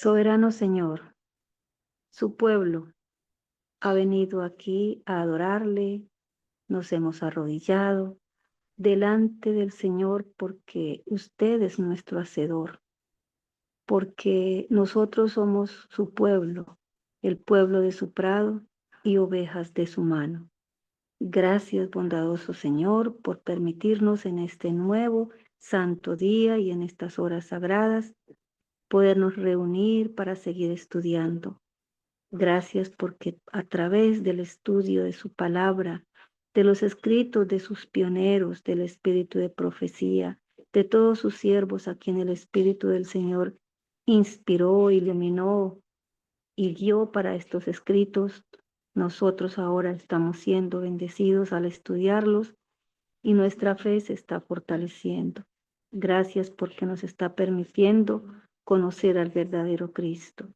Soberano Señor, su pueblo ha venido aquí a adorarle, nos hemos arrodillado delante del Señor porque usted es nuestro hacedor, porque nosotros somos su pueblo, el pueblo de su prado y ovejas de su mano. Gracias, bondadoso Señor, por permitirnos en este nuevo santo día y en estas horas sagradas podernos reunir para seguir estudiando. Gracias porque a través del estudio de su palabra, de los escritos de sus pioneros, del espíritu de profecía, de todos sus siervos a quien el Espíritu del Señor inspiró, iluminó y guió para estos escritos, nosotros ahora estamos siendo bendecidos al estudiarlos y nuestra fe se está fortaleciendo. Gracias porque nos está permitiendo conocer al verdadero Cristo.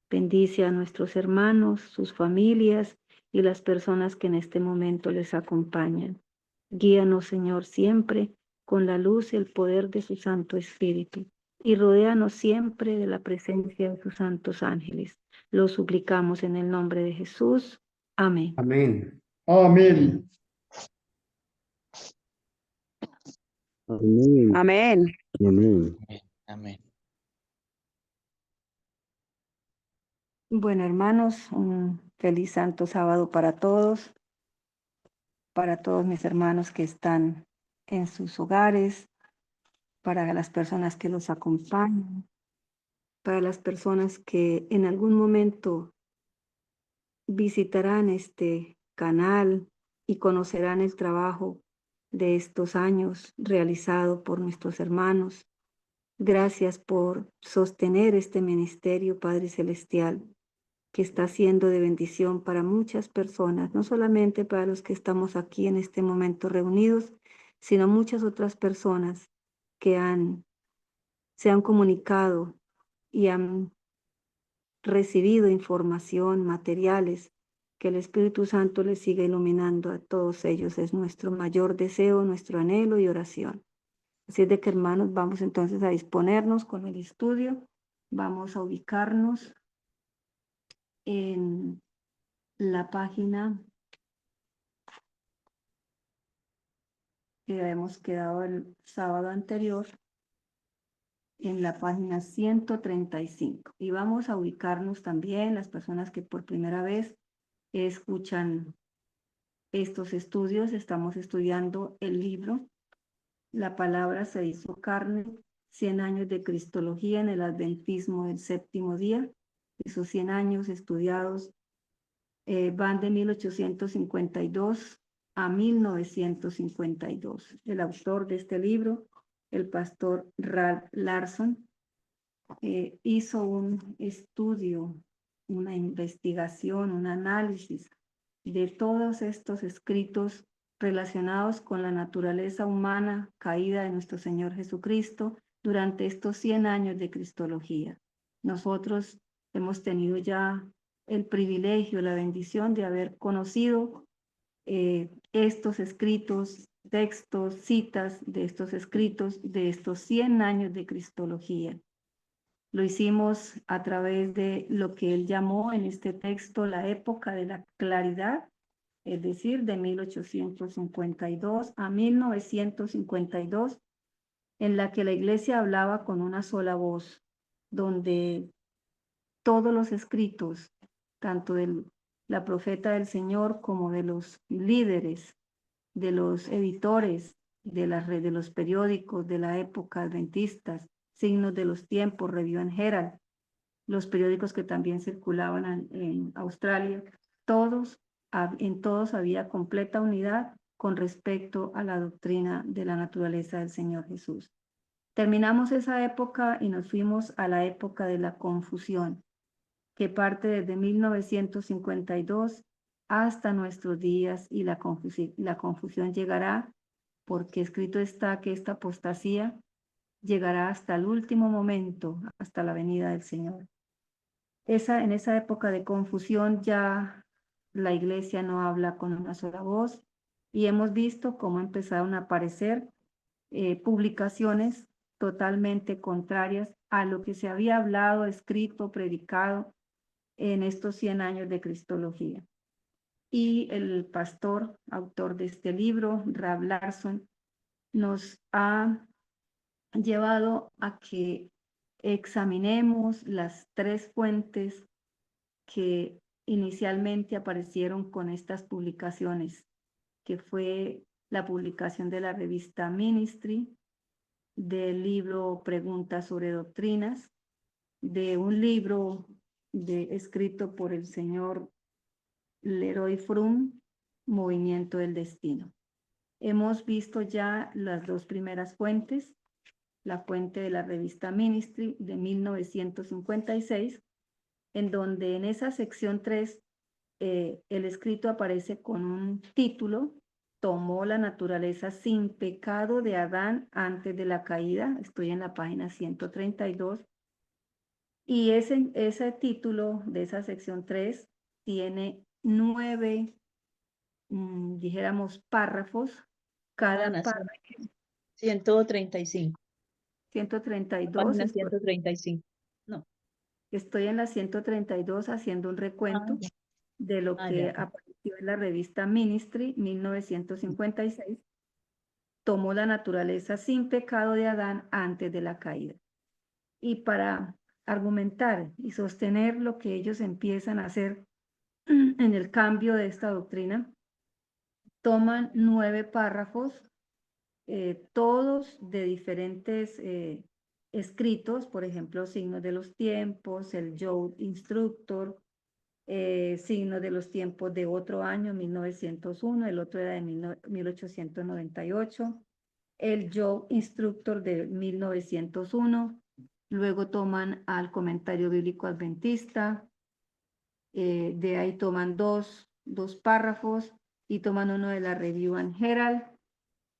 Bendice a nuestros hermanos, sus familias y las personas que en este momento les acompañan. Guíanos, Señor, siempre con la luz y el poder de su Santo Espíritu y rodéanos siempre de la presencia de sus santos ángeles. Lo suplicamos en el nombre de Jesús. Amén. Amén. Amén. Amén. Amén. Amén. Amén. Bueno, hermanos, un feliz santo sábado para todos mis hermanos que están en sus hogares, para las personas que los acompañan, para las personas que en algún momento visitarán este canal y conocerán el trabajo de estos años realizado por nuestros hermanos. Gracias por sostener este ministerio, Padre Celestial, que está siendo de bendición para muchas personas, no solamente para los que estamos aquí en este momento reunidos, sino muchas otras personas que se han comunicado y han recibido información, materiales, que el Espíritu Santo les siga iluminando a todos ellos. Es nuestro mayor deseo, nuestro anhelo y oración. Así es de que, hermanos, vamos entonces a disponernos con el estudio. Vamos a ubicarnos en la página que habíamos quedado el sábado anterior, en la página 135. Y vamos a ubicarnos también, las personas que por primera vez escuchan estos estudios, estamos estudiando el libro La palabra se hizo carne, 100 años de Cristología en el Adventismo del séptimo día. Esos 100 años estudiados van de 1852 a 1952. El autor de este libro, el pastor Ralph Larson, hizo un estudio, una investigación, un análisis de todos estos escritos relacionados con la naturaleza humana caída de nuestro Señor Jesucristo durante estos 100 años de Cristología. Nosotros hemos tenido ya el privilegio, la bendición de haber conocido estos escritos, textos, citas de estos escritos de estos 100 años de Cristología. Lo hicimos a través de lo que él llamó en este texto la época de la claridad, es decir, de 1852 a 1952, en la que la iglesia hablaba con una sola voz, donde todos los escritos, tanto de la profeta del Señor como de los líderes, de los editores, de los periódicos de la época adventistas, Signos de los Tiempos, Review and Herald, los periódicos que también circulaban en Australia, en todos había completa unidad con respecto a la doctrina de la naturaleza del Señor Jesús. Terminamos esa época y nos fuimos a la época de la confusión, que parte desde 1952 hasta nuestros días, y la confusión llegará, porque escrito está que esta apostasía llegará hasta el último momento, hasta la venida del Señor. En esa época de confusión ya la iglesia no habla con una sola voz, y hemos visto cómo empezaron a aparecer publicaciones totalmente contrarias a lo que se había hablado, escrito, predicado en estos 100 años de Cristología. Y el pastor, autor de este libro, Ralph Larson, nos ha llevado a que examinemos las tres fuentes que inicialmente aparecieron con estas publicaciones, que fue la publicación de la revista Ministry, del libro Preguntas sobre Doctrinas, de un libro escrito por el señor Leroy Froom, Movimiento del Destino. Hemos visto ya las dos primeras fuentes, la fuente de la revista Ministry de 1956, en donde en esa sección 3 el escrito aparece con un título: tomó la naturaleza sin pecado de Adán antes de la caída. Estoy en la página 132. Y ese título de esa sección 3 tiene 9, dijéramos, párrafos. Cada Ana, párrafo, 135. 132. Página 135. No. Estoy en la 132 haciendo un recuento ya. de lo que Ya. apareció en la revista Ministry 1956. Tomó la naturaleza sin pecado de Adán antes de la caída. Y para argumentar y sostener lo que ellos empiezan a hacer en el cambio de esta doctrina, toman 9 párrafos, todos de diferentes escritos, por ejemplo, Signos de los Tiempos, el Job Instructor, Signos de los Tiempos de otro año, 1901, el otro era de 1898, el Job Instructor de 1901, luego toman al Comentario Bíblico Adventista, de ahí toman dos párrafos y toman uno de la Review and Herald,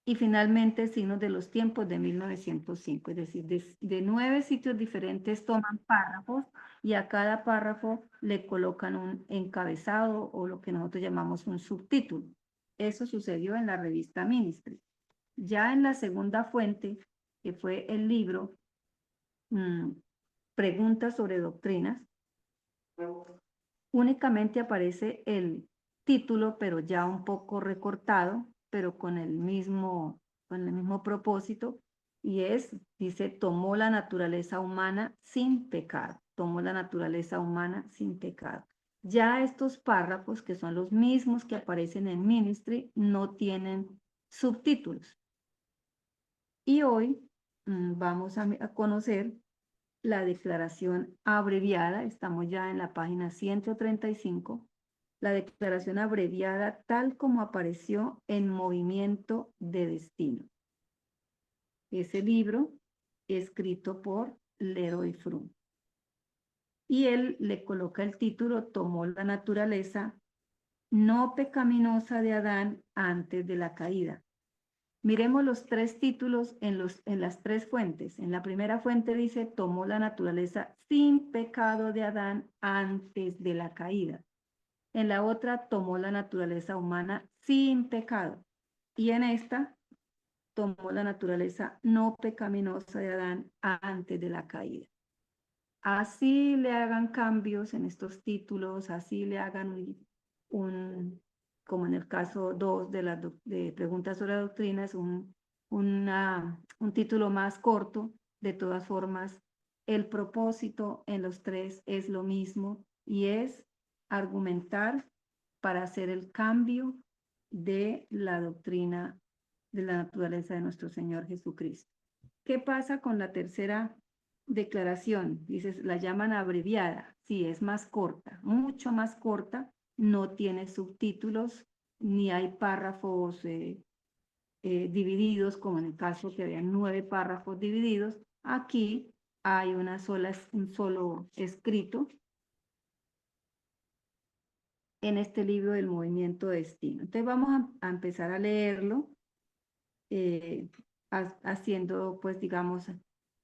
y finalmente Signos de los Tiempos de 1905. Es decir, de 9 sitios diferentes toman párrafos y a cada párrafo le colocan un encabezado o lo que nosotros llamamos un subtítulo. Eso sucedió en la revista Ministry. Ya en la segunda fuente, que fue el libro Preguntas sobre Doctrinas, únicamente aparece el título, pero ya un poco recortado, pero con el mismo propósito, y dice, tomó la naturaleza humana sin pecado. Tomó la naturaleza humana sin pecado. Ya estos párrafos, que son los mismos que aparecen en Ministry, no tienen subtítulos. Y hoy vamos a conocer la declaración abreviada. Estamos ya en la página 135. La declaración abreviada tal como apareció en Movimiento de Destino. Ese libro escrito por Leroy Froom. Y él le coloca el título: tomó la naturaleza no pecaminosa de Adán antes de la caída. Miremos los tres títulos en las tres fuentes. En la primera fuente dice, tomó la naturaleza sin pecado de Adán antes de la caída. En la otra, tomó la naturaleza humana sin pecado. Y en esta, tomó la naturaleza no pecaminosa de Adán antes de la caída. Así le hagan cambios en estos títulos, así le hagan como en el caso 2 de Preguntas sobre Doctrinas, un título más corto. De todas formas, el propósito en los tres es lo mismo, y es argumentar para hacer el cambio de la doctrina de la naturaleza de nuestro Señor Jesucristo. ¿Qué pasa con la tercera declaración? Dices, la llaman abreviada. Sí, es más corta, mucho más corta. No tiene subtítulos, ni hay párrafos divididos, como en el caso que habían 9 párrafos divididos. Aquí hay un solo escrito en este libro del Movimiento de Destino. Entonces vamos a empezar a leerlo, haciendo, pues, digamos,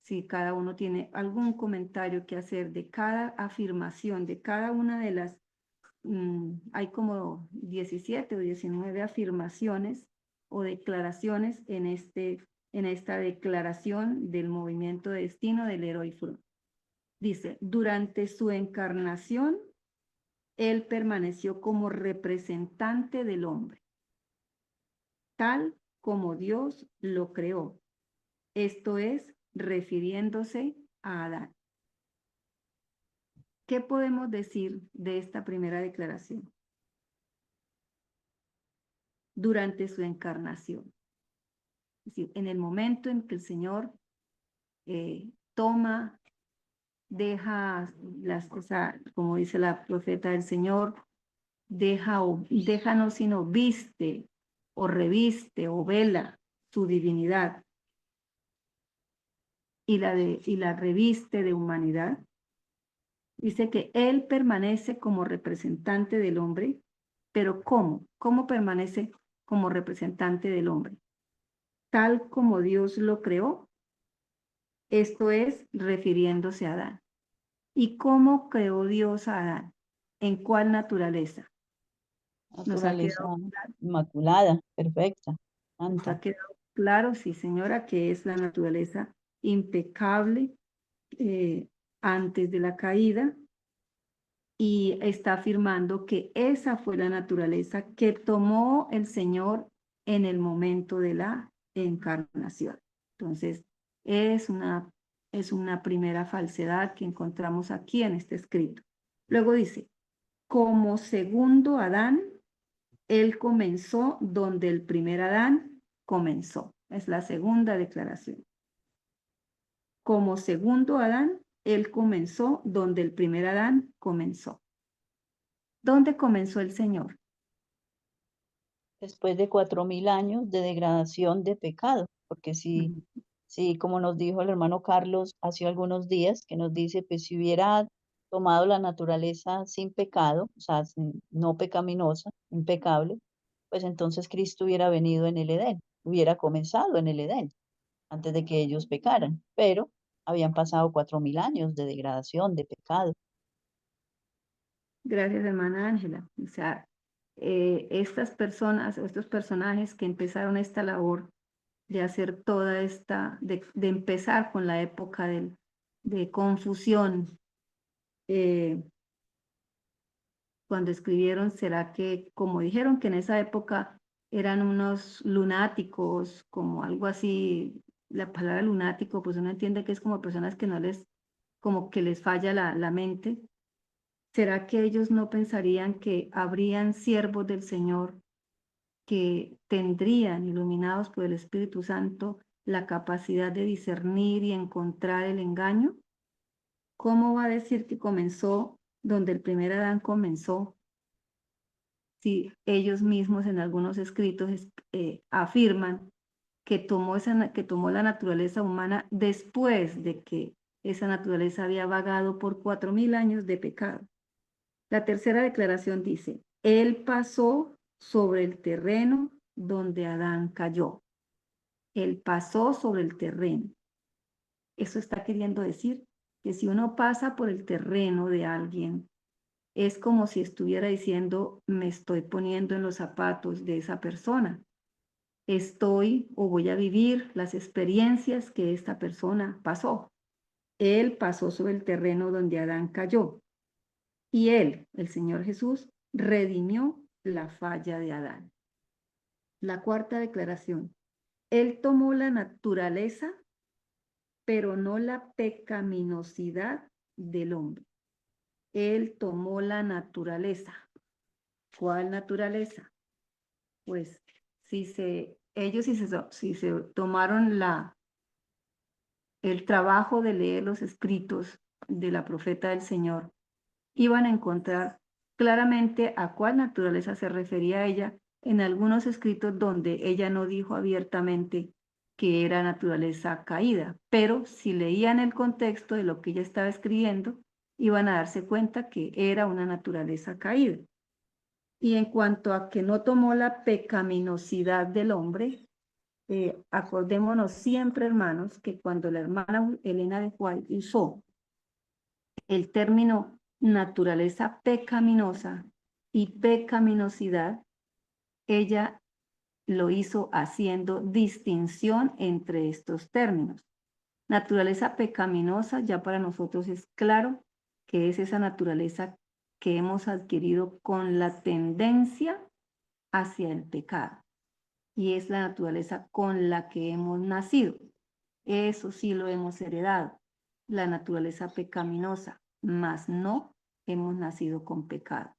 si cada uno tiene algún comentario que hacer de cada afirmación, de cada una de las, hay como 17 o 19 afirmaciones o declaraciones en este en esta declaración del movimiento de destino del héroe Fromm. Dice, durante su encarnación, él permaneció como representante del hombre, tal como Dios lo creó. Esto es, refiriéndose a Adán. ¿Qué podemos decir de esta primera declaración? Durante su encarnación. Es decir, en el momento en que el Señor toma, deja las cosas, como dice la profeta del Señor, deja no sino viste o reviste o vela su divinidad y la reviste de humanidad. Dice que él permanece como representante del hombre, pero ¿cómo? ¿Cómo permanece como representante del hombre? Tal como Dios lo creó, esto es refiriéndose a Adán. ¿Y cómo creó Dios a Adán? ¿En cuál naturaleza? Nos ha Naturaleza quedado, inmaculada, perfecta, nos ha santa. quedado claro, sí señora, que es la naturaleza impecable antes de la caída, y está afirmando que esa fue la naturaleza que tomó el Señor en el momento de la encarnación. Entonces, es una primera falsedad que encontramos aquí en este escrito. Luego dice, como segundo Adán, él comenzó donde el primer Adán comenzó. Es la segunda declaración. Como segundo Adán, él comenzó donde el primer Adán comenzó. ¿Dónde comenzó el Señor? Después de 4000 años de degradación de pecado, porque Ujú. si como nos dijo el hermano Carlos hace algunos días, que nos dice, pues si hubiera tomado la naturaleza sin pecado, o sea, no pecaminosa, impecable, pues entonces Cristo hubiera venido en el Edén, hubiera comenzado en el Edén, antes de que ellos pecaran, pero habían pasado 4000 años de degradación, de pecado. Gracias, hermana Ángela. O sea, estas personas o estos personajes que empezaron esta labor de hacer toda de empezar con la época de confusión, eh, cuando escribieron, será que, como dijeron que en esa época eran unos lunáticos, como algo así, la palabra lunático, pues uno entiende que es como personas que no les, como que les falla la mente. ¿Será que ellos no pensarían que habrían siervos del Señor que tendrían, iluminados por el Espíritu Santo, la capacidad de discernir y encontrar el engaño? ¿Cómo va a decir que comenzó donde el primer Adán comenzó, si ellos mismos en algunos escritos afirman que que tomó la naturaleza humana después de que esa naturaleza había vagado por 4000 años de pecado? La tercera declaración dice, él pasó sobre el terreno donde Adán cayó. Él pasó sobre el terreno. Eso está queriendo decir que si uno pasa por el terreno de alguien, es como si estuviera diciendo, me estoy poniendo en los zapatos de esa persona. Estoy o voy a vivir las experiencias que esta persona pasó. Él pasó sobre el terreno donde Adán cayó. Y él, el Señor Jesús, redimió la falla de Adán. La cuarta declaración. Él tomó la naturaleza, pero no la pecaminosidad del hombre. Él tomó la naturaleza. ¿Cuál naturaleza? Pues ellos si se tomaron el trabajo de leer los escritos de la profeta del Señor, iban a encontrar claramente a cuál naturaleza se refería a ella en algunos escritos donde ella no dijo abiertamente que era naturaleza caída, pero si leían el contexto de lo que ella estaba escribiendo, iban a darse cuenta que era una naturaleza caída. Y en cuanto a que no tomó la pecaminosidad del hombre, acordémonos siempre, hermanos, que cuando la hermana Elena de White usó el término naturaleza pecaminosa y pecaminosidad, ella lo hizo haciendo distinción entre estos términos. Naturaleza pecaminosa, ya para nosotros es claro que es esa naturaleza que hemos adquirido con la tendencia hacia el pecado. Y es la naturaleza con la que hemos nacido. Eso sí lo hemos heredado, la naturaleza pecaminosa, mas no hemos nacido con pecado.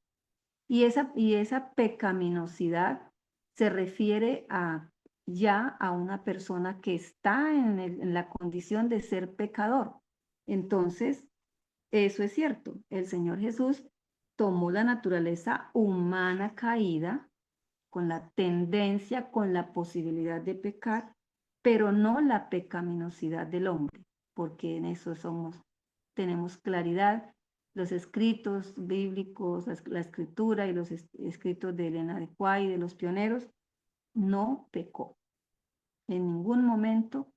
Y esa pecaminosidad se refiere ya a una persona que está en la condición de ser pecador. Entonces, eso es cierto. El Señor Jesús tomó la naturaleza humana caída, con la tendencia, con la posibilidad de pecar, pero no la pecaminosidad del hombre, porque en eso tenemos claridad. Los escritos bíblicos, la escritura y los escritos de Elena de White, de los pioneros, no pecó. En ningún momento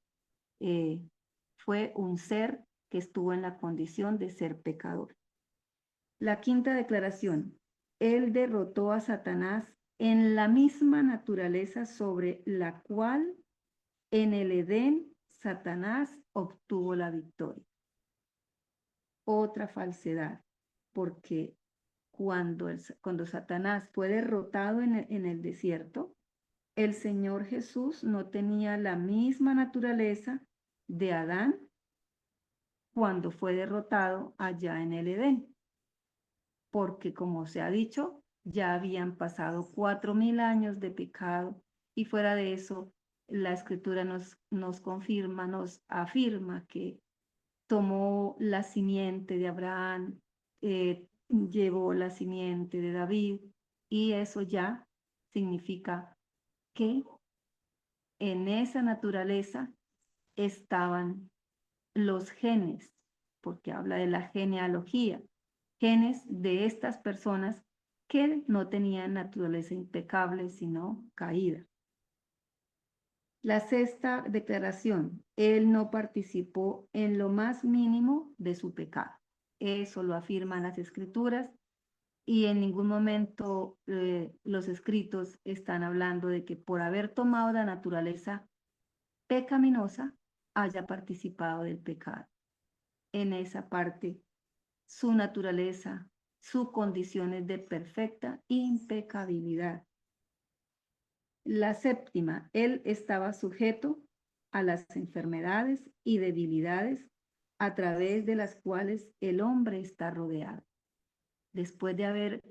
fue un ser que estuvo en la condición de ser pecador. La quinta declaración, él derrotó a Satanás en la misma naturaleza sobre la cual en el Edén Satanás obtuvo la victoria. Otra falsedad, porque cuando Satanás fue derrotado en el desierto, el Señor Jesús no tenía la misma naturaleza de Adán cuando fue derrotado allá en el Edén, porque como se ha dicho, ya habían pasado 4000 años de pecado y fuera de eso, la Escritura nos confirma, nos afirma que tomó la simiente de Abraham, llevó la simiente de David, y eso ya significa que en esa naturaleza estaban los genes, porque habla de la genealogía, genes de estas personas que no tenían naturaleza impecable, sino caída. La sexta declaración, él no participó en lo más mínimo de su pecado. Eso lo afirman las escrituras y en ningún momento los escritos están hablando de que por haber tomado la naturaleza pecaminosa haya participado del pecado. En esa parte, su naturaleza, su condición es de perfecta impecabilidad. La séptima, él estaba sujeto a las enfermedades y debilidades a través de las cuales el hombre está rodeado. Después de haber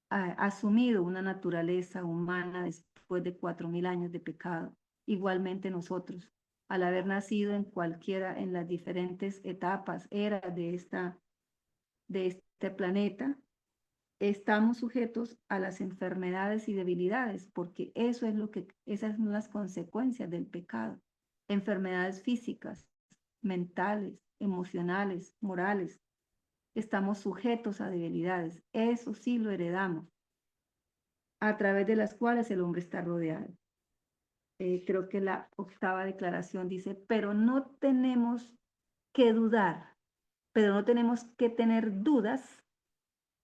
asumido una naturaleza humana después de 4000 años de pecado, igualmente nosotros, al haber nacido en las diferentes etapas, eras de este planeta, estamos sujetos a las enfermedades y debilidades, porque esas son las consecuencias del pecado. Enfermedades físicas, mentales, emocionales, morales. Estamos sujetos a debilidades. Eso sí lo heredamos, a través de las cuales el hombre está rodeado. Creo que la octava declaración dice, pero no tenemos que dudar, pero no tenemos que tener dudas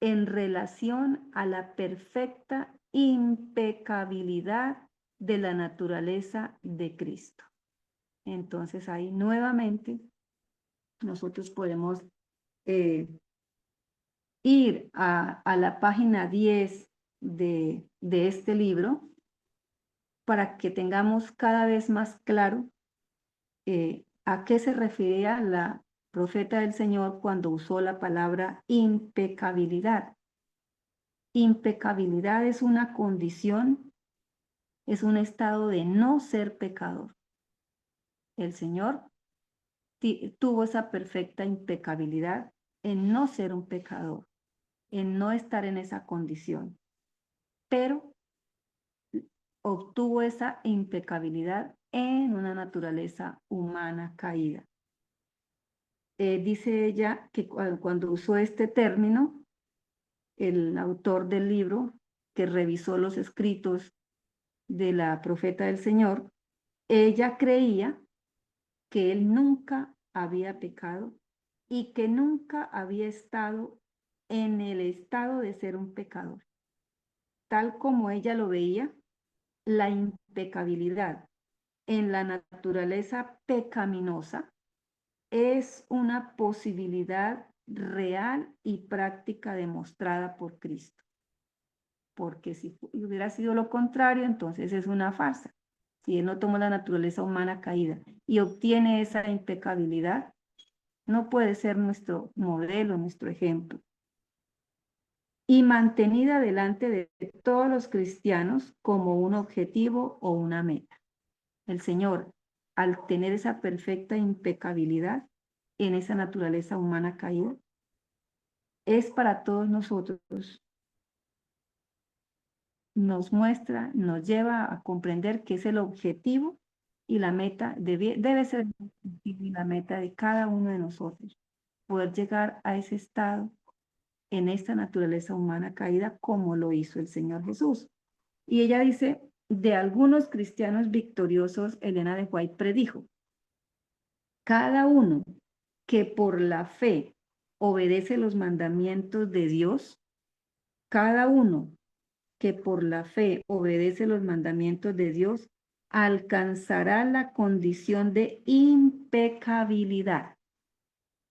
en relación a la perfecta impecabilidad de la naturaleza de Cristo. Entonces ahí nuevamente nosotros podemos ir a la página 10 de este libro para que tengamos cada vez más claro a qué se refería la profeta del Señor cuando usó la palabra impecabilidad. Impecabilidad es una condición, es un estado de no ser pecador. El Señor tuvo esa perfecta impecabilidad en no ser un pecador, en no estar en esa condición, pero obtuvo esa impecabilidad en una naturaleza humana caída. Dice ella que cuando usó este término, el autor del libro, que revisó los escritos de la profeta del Señor, ella creía que él nunca había pecado y que nunca había estado en el estado de ser un pecador. Tal como ella lo veía, la impecabilidad en la naturaleza pecaminosa es una posibilidad real y práctica demostrada por Cristo. Porque si hubiera sido lo contrario, entonces es una farsa. Si Él no tomó la naturaleza humana caída y obtiene esa impecabilidad, no puede ser nuestro modelo, nuestro ejemplo. Y mantenida delante de todos los cristianos como un objetivo o una meta. El Señor, al tener esa perfecta impecabilidad en esa naturaleza humana caída, es para todos nosotros, nos muestra, nos lleva a comprender que es el objetivo y la meta, debe ser el objetivo y la meta de cada uno de nosotros, poder llegar a ese estado en esta naturaleza humana caída como lo hizo el Señor Jesús. Y ella dice, de algunos cristianos victoriosos, Elena de White predijo, cada uno que por la fe obedece los mandamientos de Dios, cada uno que por la fe obedece los mandamientos de Dios, alcanzará la condición de impecabilidad.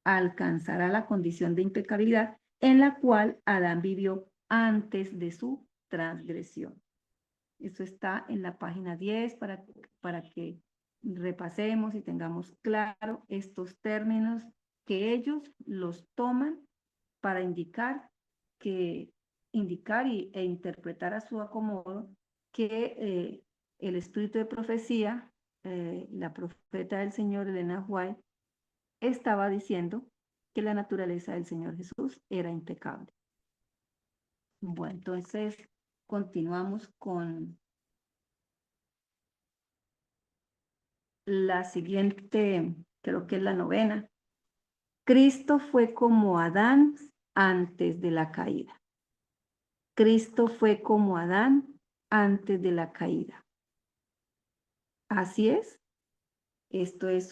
Alcanzará la condición de impecabilidad en la cual Adán vivió antes de su transgresión. Esto está en la página 10 para que repasemos y tengamos claro estos términos que ellos los toman para indicar e interpretar a su acomodo que el espíritu de profecía, la profeta del Señor, Elena White, estaba diciendo que la naturaleza del Señor Jesús era impecable. Bueno, entonces continuamos con la siguiente, creo que es la 9. Cristo fue como Adán antes de la caída. Cristo fue como Adán antes de la caída. Así es. Esto es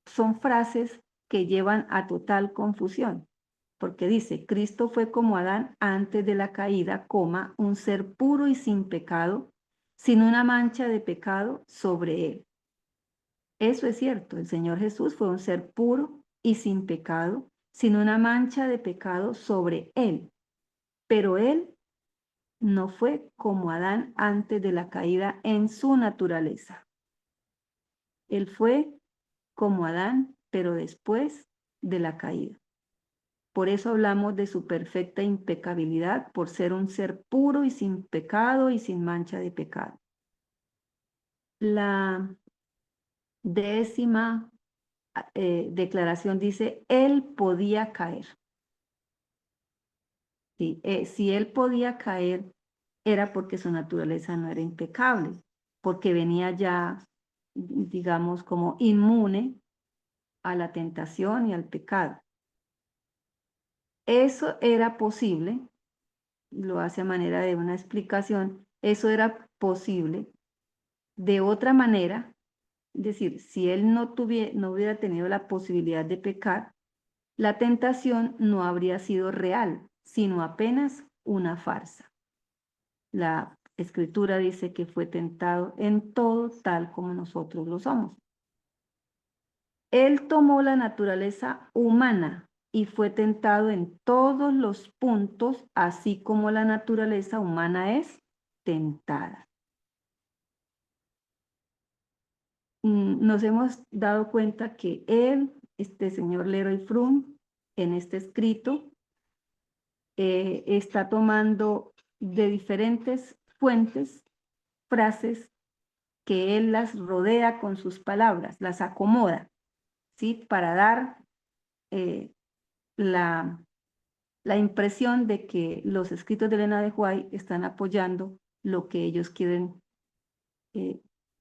son frases que llevan a total confusión, porque dice, Cristo fue como Adán antes de la caída, un ser puro y sin pecado, sin una mancha de pecado sobre él. Eso es cierto, el Señor Jesús fue un ser puro y sin pecado, sin una mancha de pecado sobre él, pero él no fue como Adán antes de la caída en su naturaleza. Él fue como Adán, pero después de la caída. Por eso hablamos de su perfecta impecabilidad, por ser un ser puro y sin pecado y sin mancha de pecado. La 10ª declaración dice, él podía caer. Sí, si él podía caer, era porque su naturaleza no era impecable, porque venía ya, digamos, como inmune a la tentación y al pecado. Eso era posible, lo hace a manera de una explicación, eso era posible de otra manera, es decir, si él no hubiera tenido la posibilidad de pecar, la tentación no habría sido real, sino apenas una farsa. La Escritura dice que fue tentado en todo tal como nosotros lo somos. Él tomó la naturaleza humana y fue tentado en todos los puntos, así como la naturaleza humana es tentada. Nos hemos dado cuenta que él, este señor Leroy Froom, en este escrito, está tomando de diferentes fuentes frases que él las rodea con sus palabras, las acomoda, ¿sí? Para dar la impresión de que los escritos de Elena de White están apoyando lo que ellos quieren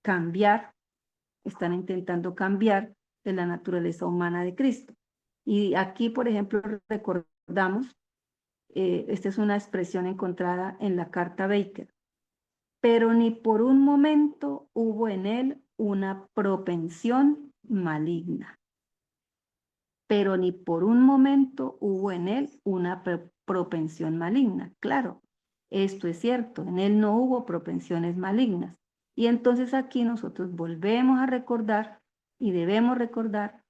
cambiar, están intentando cambiar de la naturaleza humana de Cristo. Y aquí, por ejemplo, recordamos, esta es una expresión encontrada en la carta Baker, pero ni por un momento hubo en él una propensión maligna. Pero ni por un momento hubo en él una propensión maligna. Claro, Esto es cierto, en él no hubo propensiones malignas. Y entonces aquí nosotros volvemos a recordar y debemos recordar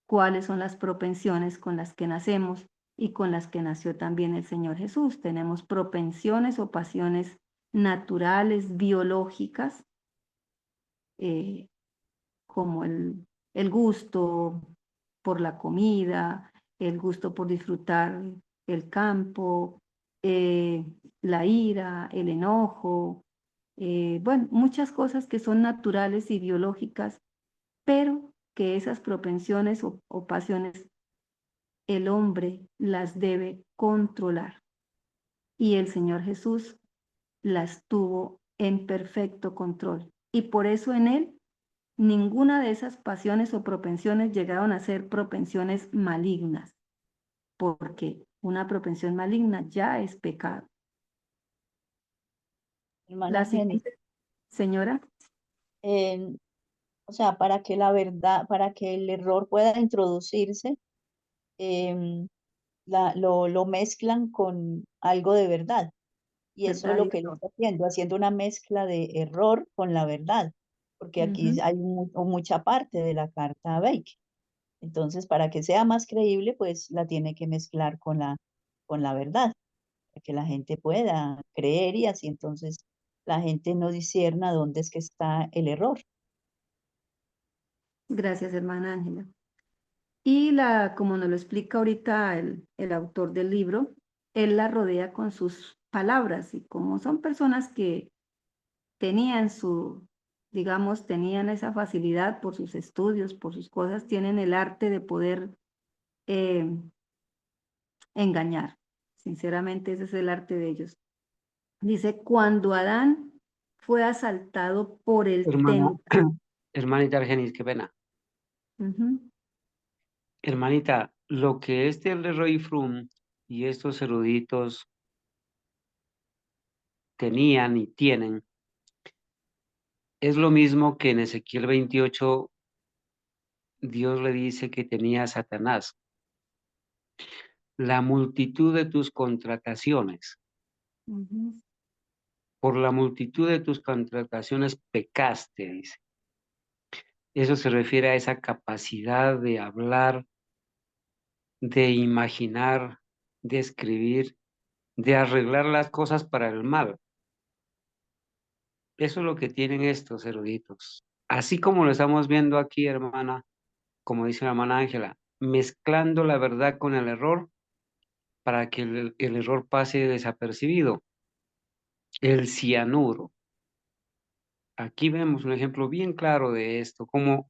cuáles son las propensiones con las que nacemos y con las que nació también el Señor Jesús. Tenemos propensiones o pasiones naturales, biológicas, como el gusto por la comida, el gusto por disfrutar el campo, la ira, el enojo, bueno, muchas cosas que son naturales y biológicas, pero que esas propensiones o pasiones el hombre las debe controlar. Y el Señor Jesús las tuvo en perfecto control. Y por eso en él ninguna de esas pasiones o propensiones llegaron a ser propensiones malignas, porque una propensión maligna ya es pecado. Hermana La Jenny, siguiente, señora. eh, o sea, para que la verdad, para que el error pueda introducirse, em, lo mezclan con algo de verdad. Y eso es ¿Verdad? lo Y que él error. está haciendo, haciendo una mezcla de error con la verdad, porque aquí Ujú. hay mucha parte de la carta a Bake. Entonces, para que sea más creíble, pues la tiene que mezclar con la verdad, para que la gente pueda creer y así entonces la gente no discierna dónde es que está el error. Gracias, hermana Ángela. Como nos lo explica ahorita el autor del libro, él la rodea con sus palabras y como son personas que tenían digamos, tenían esa facilidad por sus estudios, por sus cosas, tienen el arte de poder eh, engañar. Sinceramente, ese es el arte de ellos. Dice, cuando Adán fue asaltado por el Hermana, tentador. hermanita Argenis, qué pena. Hermanita, lo que el Roy Froome y estos eruditos tenían y tienen es lo mismo que en Ezequiel 28 Dios le dice que tenía a Satanás. La multitud de tus contrataciones. Por la multitud de tus contrataciones pecaste, dice. Eso se refiere a esa capacidad de hablar, de imaginar, de escribir, de arreglar las cosas para el mal. Eso es lo que tienen estos eruditos. Así como lo estamos viendo aquí, hermana, como dice la hermana Ángela, mezclando la verdad con el error para que el error pase desapercibido. El cianuro. Aquí vemos un ejemplo bien claro de esto, cómo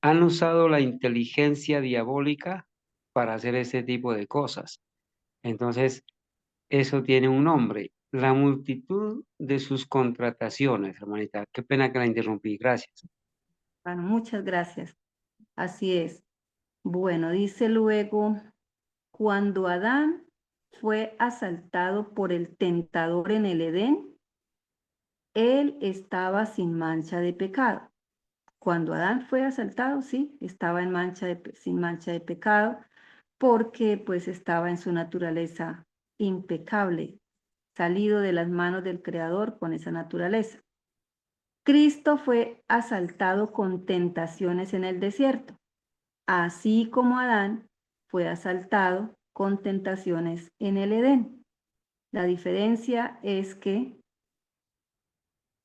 han usado la inteligencia diabólica para hacer ese tipo de cosas. Entonces, eso tiene un nombre. La multitud de sus contrataciones, hermanita. Qué pena que la interrumpí. Gracias. Bueno, muchas gracias. Así es. Bueno, dice luego, cuando Adán fue asaltado por el tentador en el Edén, él estaba sin mancha de pecado. Cuando Adán fue asaltado, sí, estaba sin mancha de pecado, porque pues estaba en su naturaleza impecable, salido de las manos del Creador con esa naturaleza. Cristo fue asaltado con tentaciones en el desierto, así como Adán fue asaltado con tentaciones en el Edén. La diferencia es que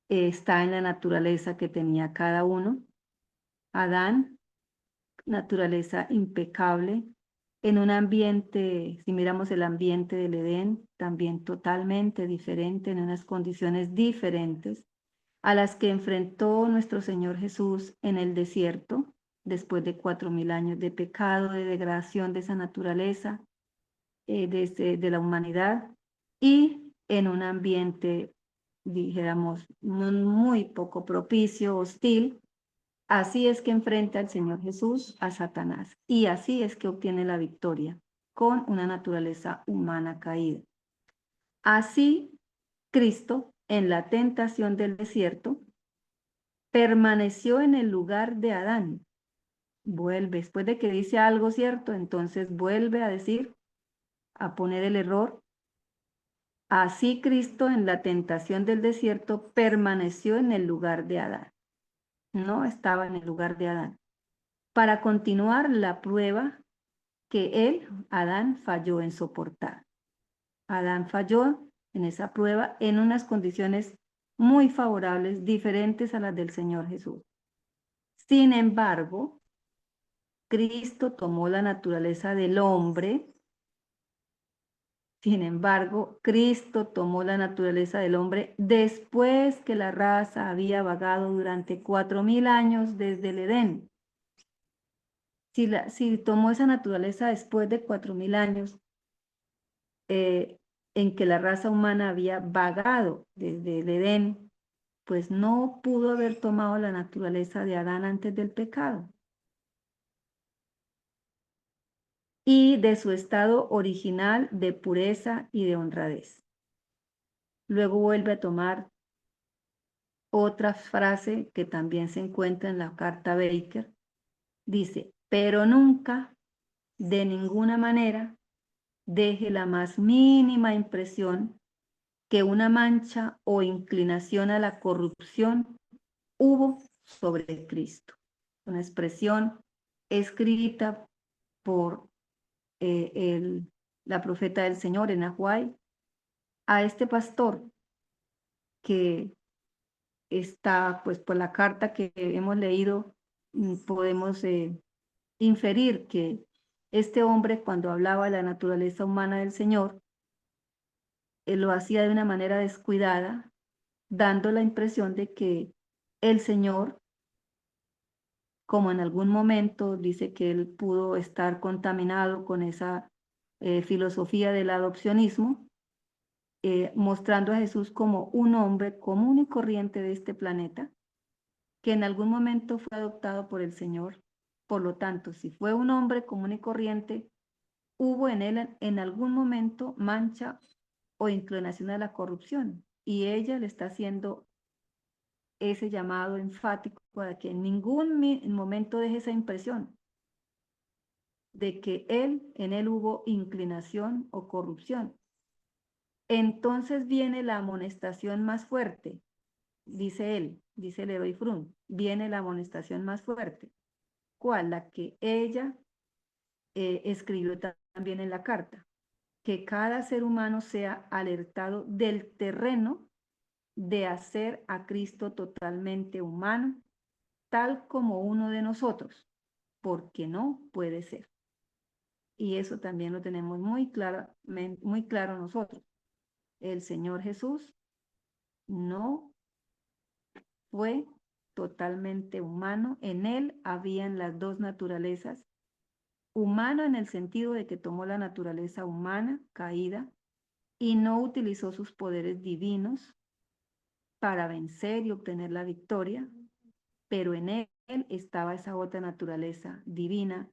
está en la naturaleza que tenía cada uno. Adán, naturaleza impecable, en un ambiente, si miramos el ambiente del Edén, también totalmente diferente, en unas condiciones diferentes a las que enfrentó nuestro Señor Jesús en el desierto, después de 4000 años de pecado, de degradación de esa naturaleza, de la humanidad, y en un ambiente, dijéramos, muy poco propicio, hostil. Así es que enfrenta el Señor Jesús a Satanás, y así es que obtiene la victoria con una naturaleza humana caída. Así, Cristo, en la tentación del desierto, permaneció en el lugar de Adán. Vuelve, después de que dice algo cierto, entonces vuelve a decir, a poner el error, Así Cristo en la tentación del desierto permaneció en el lugar de Adán. No estaba en el lugar de Adán. Para continuar la prueba que él, Adán, falló en soportar. Adán falló en esa prueba en unas condiciones muy favorables, diferentes a las del Señor Jesús. Sin embargo, Cristo tomó la naturaleza del hombre. Sin embargo, Cristo tomó la naturaleza del hombre después que la raza había vagado durante 4000 años desde el Edén. Si tomó esa naturaleza después de 4000 años, en que la raza humana había vagado desde el Edén, pues no pudo haber tomado la naturaleza de Adán antes del pecado. Y de su estado original de pureza y de honradez. Luego vuelve a tomar otra frase que también se encuentra en la carta Baker. Dice, pero nunca, de ninguna manera, deje la más mínima impresión que una mancha o inclinación a la corrupción hubo sobre Cristo. Una expresión escrita por la profeta del Señor en Ahuay a este pastor que está, pues por la carta que hemos leído, podemos inferir que este hombre, cuando hablaba de la naturaleza humana del Señor, lo hacía de una manera descuidada, dando la impresión de que el Señor, como en algún momento dice que él pudo estar contaminado con esa filosofía del adopcionismo, mostrando a Jesús como un hombre común y corriente de este planeta, que en algún momento fue adoptado por el Señor. Por lo tanto, si fue un hombre común y corriente, hubo en él en algún momento mancha o inclinación a la corrupción, y ella le está haciendo ese llamado enfático para que en ningún momento deje esa impresión de que en él hubo inclinación o corrupción. Entonces viene la amonestación más fuerte, dice él, dice Leroy Frum, viene la amonestación más fuerte. ¿Cuál? La que ella escribió también en la carta, que cada ser humano sea alertado del terreno de hacer a Cristo totalmente humano, tal como uno de nosotros, porque no puede ser. Y eso también lo tenemos muy claro nosotros. El Señor Jesús no fue totalmente humano. En él habían las dos naturalezas. Humano en el sentido de que tomó la naturaleza humana caída y no utilizó sus poderes divinos para vencer y obtener la victoria, pero en él estaba esa otra naturaleza divina,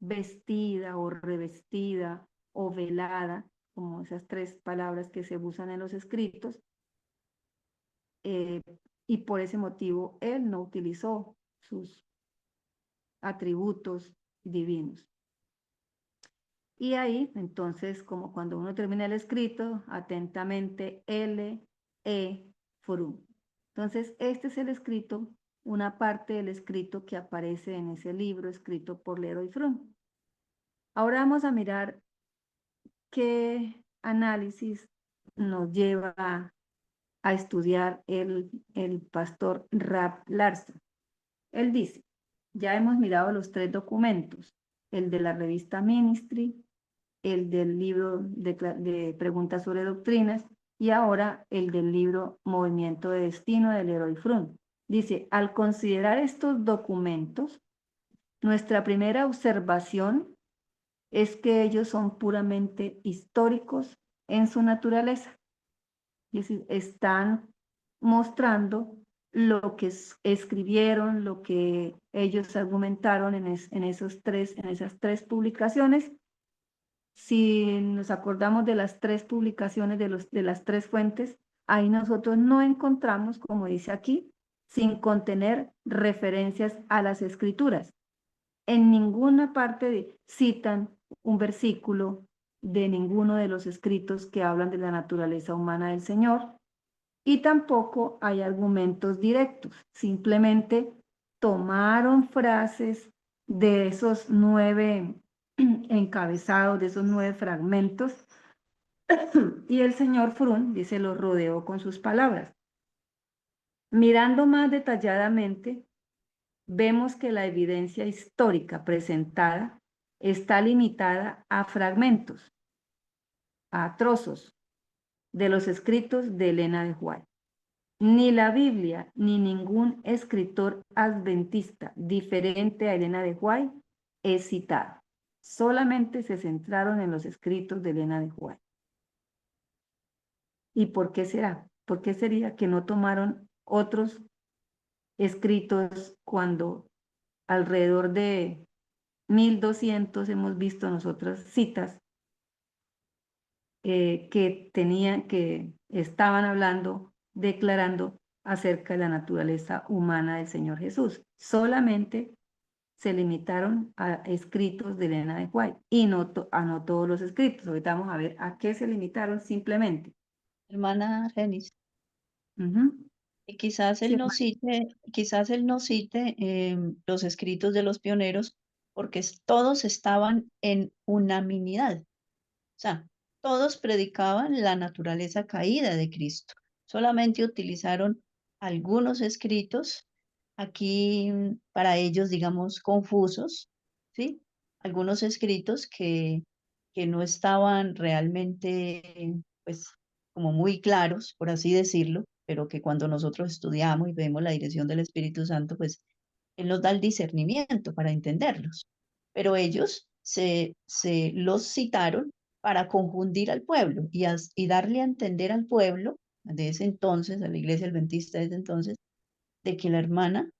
vestida o revestida o velada, como esas tres palabras que se usan en los escritos, y por ese motivo él no utilizó sus atributos divinos. Y ahí, entonces, como cuando uno termina el escrito, atentamente, Frum. Entonces, este es el escrito, una parte del escrito que aparece en ese libro escrito por Leroy Frum. Ahora vamos a mirar qué análisis nos lleva a estudiar el pastor Ralph Larson. Él dice, ya hemos mirado los tres documentos, el de la revista Ministry, el del libro de preguntas sobre doctrinas y ahora el del libro Movimiento de Destino de Leroy Frum. Dice, al considerar estos documentos, nuestra primera observación es que ellos son puramente históricos en su naturaleza. Es decir, están mostrando lo que escribieron, lo que ellos argumentaron en esas tres publicaciones. Si nos acordamos de las tres publicaciones de las tres fuentes, ahí nosotros no encontramos, como dice aquí, sin contener referencias a las escrituras. En ninguna parte citan un versículo, de ninguno de los escritos que hablan de la naturaleza humana del Señor, y tampoco hay argumentos directos. Simplemente tomaron frases de esos 9 encabezados, de esos 9 fragmentos, y el señor Frun, dice, los rodeó con sus palabras. Mirando más detalladamente, vemos que la evidencia histórica presentada está limitada a fragmentos, a trozos de los escritos de Elena de White. Ni la Biblia ni ningún escritor adventista diferente a Elena de White es citado. Solamente se centraron en los escritos de Elena de White. ¿Y por qué será? ¿Por qué sería que no tomaron otros escritos cuando alrededor de 1200 hemos visto nosotras citas que estaban hablando, declarando acerca de la naturaleza humana del Señor Jesús? Solamente se limitaron a escritos de Elena de White y no todos los escritos. Ahorita vamos a ver a qué se limitaron simplemente. Hermana Genis, Ujú. y quizás Sí, quizás él no cite los escritos de los pioneros porque todos estaban en unanimidad. O sea, todos predicaban la naturaleza caída de Cristo. Solamente utilizaron algunos escritos aquí para ellos, digamos, confusos, ¿sí? Algunos escritos que no estaban realmente, pues, como muy claros, por así decirlo, pero que cuando nosotros estudiamos y vemos la dirección del Espíritu Santo, pues, Él nos da el discernimiento para entenderlos. Pero ellos se los citaron para confundir al pueblo y darle a entender al pueblo de ese entonces, a la iglesia adventista de ese entonces, de que la hermana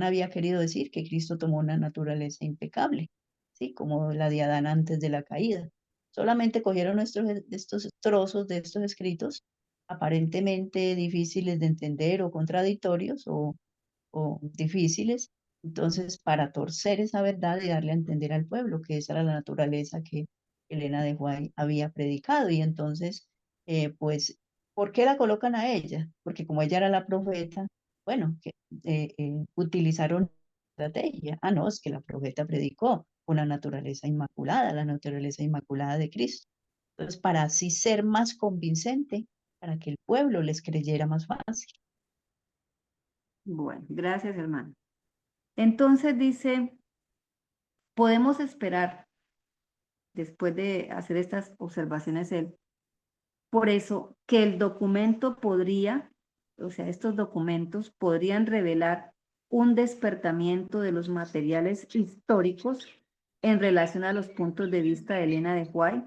había querido decir que Cristo tomó una naturaleza impecable, ¿sí? Como la de Adán antes de la caída. Solamente cogieron estos trozos de estos escritos, aparentemente difíciles de entender o contradictorios o difíciles, entonces para torcer esa verdad y darle a entender al pueblo que esa era la naturaleza que Elena de White había predicado. Y entonces, pues, ¿por qué la colocan a ella? Porque como ella era la profeta, bueno, que utilizaron estrategia. Ah, no, es que la profeta predicó una naturaleza inmaculada, la naturaleza inmaculada de Cristo. Entonces, para así ser más convincente, para que el pueblo les creyera más fácil. bueno, gracias, hermano. Entonces dice, podemos esperar, después de hacer estas observaciones, por eso que el documento podría, o sea, estos documentos podrían revelar un despertamiento de los materiales históricos en relación a los puntos de vista de Elena de White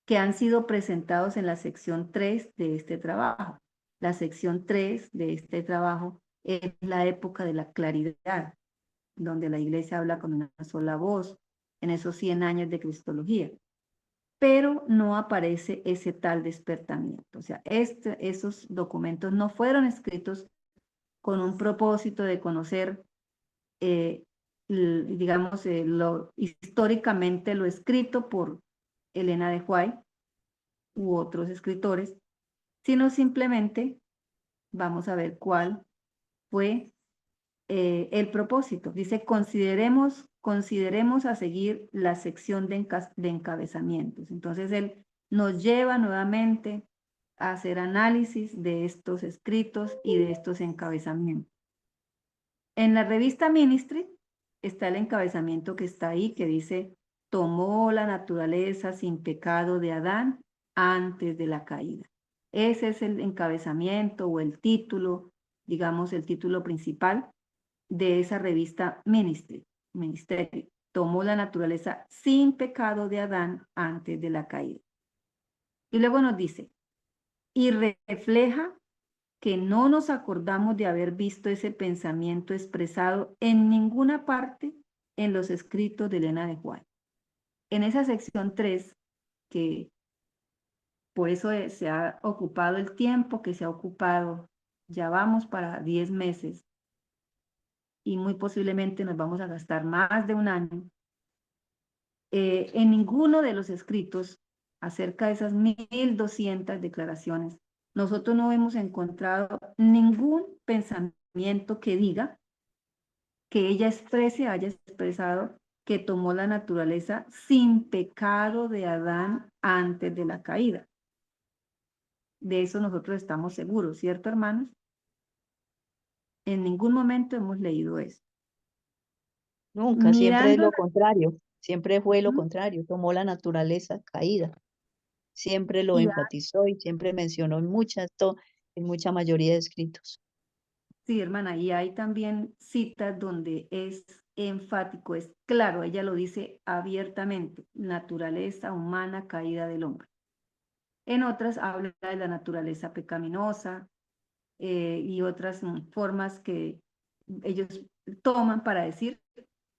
que han sido presentados en la sección 3 de este trabajo. La sección 3 de este trabajo es la época de la claridad, donde la iglesia habla con una sola voz en esos 100 años de cristología. Pero no aparece ese tal despertamiento. O sea, esos documentos no fueron escritos con un propósito de conocer, digamos, históricamente lo escrito por Elena de White u otros escritores, sino simplemente vamos a ver cuál fue el propósito. Dice, consideremos a seguir la sección de encabezamientos. Entonces, él nos lleva nuevamente a hacer análisis de estos escritos y de estos encabezamientos. En la revista Ministry está el encabezamiento que está ahí, que dice, tomó la naturaleza sin pecado de Adán antes de la caída. Ese es el encabezamiento o el título, digamos, el título principal de esa revista Ministerio. Tomó la naturaleza sin pecado de Adán antes de la caída. Y luego nos dice, y refleja que no nos acordamos de haber visto ese pensamiento expresado en ninguna parte en los escritos de Elena de White. En esa sección 3, que por eso se ha ocupado el tiempo que se ha ocupado, ya vamos para 10 meses y muy posiblemente nos vamos a gastar más de un año. En ninguno de los escritos acerca de esas 1200 declaraciones, nosotros no hemos encontrado ningún pensamiento que diga que ella haya expresado que tomó la naturaleza sin pecado de Adán antes de la caída. De eso nosotros estamos seguros, ¿cierto, hermanos? En ningún momento hemos leído eso. Nunca, siempre es Mirando, lo contrario, siempre fue lo Ujú. contrario, tomó la naturaleza caída, siempre lo y enfatizó y siempre mencionó en mucha mayoría de escritos. sí, hermana, y hay también citas donde es enfático, es claro, ella lo dice abiertamente, naturaleza humana caída del hombre. En otras habla de la naturaleza pecaminosa y otras formas que ellos toman para decir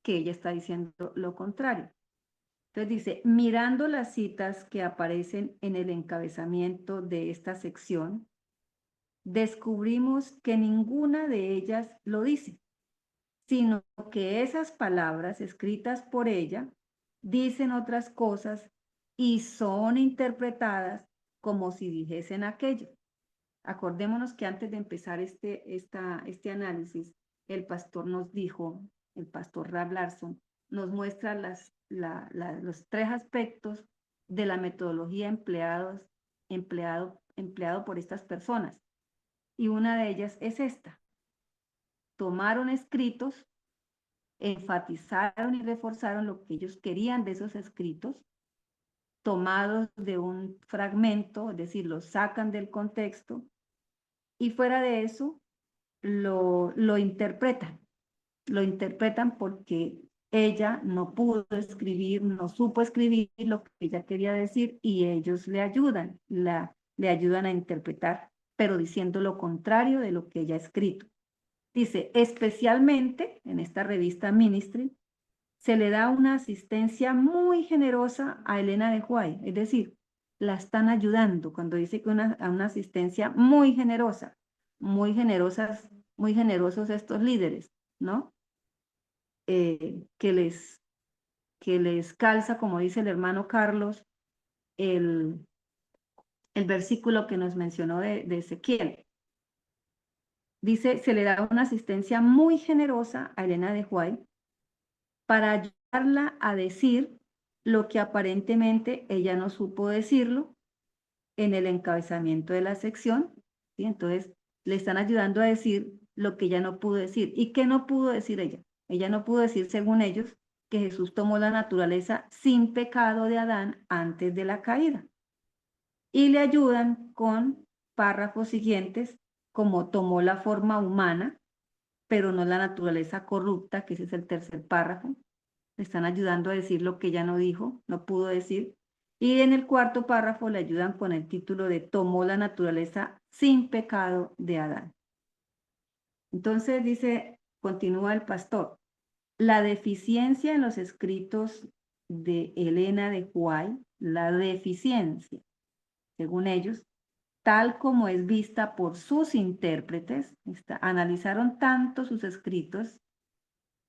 que ella está diciendo lo contrario. Entonces dice, mirando las citas que aparecen en el encabezamiento de esta sección, descubrimos que ninguna de ellas lo dice, sino que esas palabras escritas por ella dicen otras cosas y son interpretadas como si dijesen aquello. Acordémonos que antes de empezar este análisis, el pastor nos dijo, el pastor Ralph Larson, nos muestra los 3 aspectos de la metodología empleado por estas personas. Y una de ellas es esta. Tomaron escritos, enfatizaron y reforzaron lo que ellos querían de esos escritos, tomados de un fragmento, es decir, los sacan del contexto, y fuera de eso lo interpretan porque ella no pudo escribir, no supo escribir lo que ella quería decir y ellos le ayudan, le ayudan a interpretar, pero diciendo lo contrario de lo que ella ha escrito. Dice, especialmente en esta revista Ministry, se le da una asistencia muy generosa a Elena de White, es decir, la están ayudando cuando dice que una asistencia muy generosa, muy generosas, muy generosos estos líderes, ¿no? Que les calza, como dice el hermano Carlos, el versículo que nos mencionó de Ezequiel. Dice, se le da una asistencia muy generosa a Elena de White para ayudarla a decir lo que aparentemente ella no supo decirlo en el encabezamiento de la sección, ¿sí? Entonces, le están ayudando a decir lo que ella no pudo decir. ¿Y qué no pudo decir ella? Ella no pudo decir, según ellos, que Jesús tomó la naturaleza sin pecado de Adán antes de la caída. Y le ayudan con párrafos siguientes, como tomó la forma humana, pero no la naturaleza corrupta, que ese es el tercer párrafo. Le están ayudando a decir lo que ella no dijo, no pudo decir. Y en el cuarto párrafo le ayudan con el título de tomó la naturaleza sin pecado de Adán. Entonces dice, continúa el pastor, la deficiencia en los escritos de Elena de White, la deficiencia, según ellos, tal como es vista por sus intérpretes, analizaron tanto sus escritos,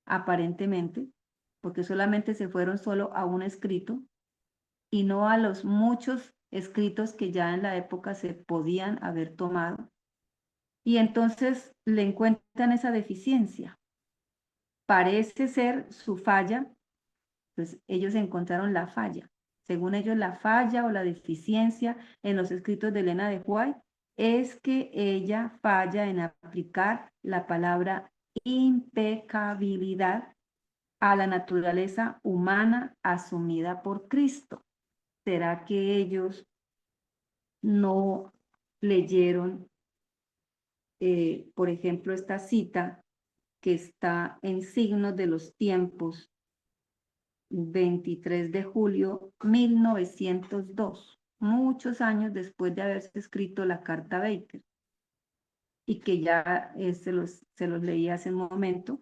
aparentemente, porque solamente se fueron solo a un escrito y no a los muchos escritos que ya en la época se podían haber tomado. Y entonces le encuentran esa deficiencia. Parece ser su falla, pues ellos encontraron la falla. Según ellos, la falla o la deficiencia en los escritos de Elena de White es que ella falla en aplicar la palabra impecabilidad a la naturaleza humana asumida por Cristo. ¿Será que ellos no leyeron, por ejemplo, esta cita que está en Signos de los Tiempos, 23 de julio 1902, muchos años después de haberse escrito la Carta Baker, y que ya se los leí hace un momento?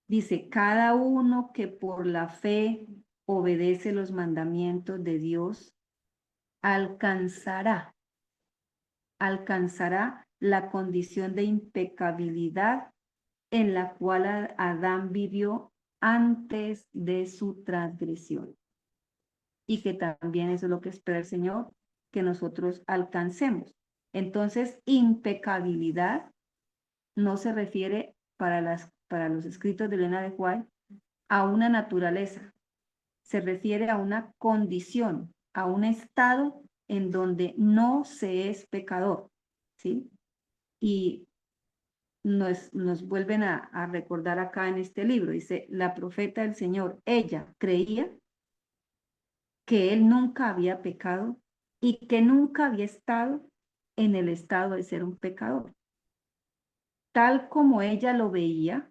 Dice, cada uno que por la fe obedece los mandamientos de Dios, alcanzará la condición de impecabilidad en la cual Adán vivió antes de su transgresión. y que también eso es lo que espera el Señor, que nosotros alcancemos. Entonces, impecabilidad no se refiere para los escritos de Elena de White a una naturaleza, se refiere a una condición, a un estado en donde no se es pecador, ¿sí? Y nos vuelven a recordar acá en este libro, dice, la profeta del Señor, ella creía que él nunca había pecado y que nunca había estado en el estado de ser un pecador. Tal como ella lo veía,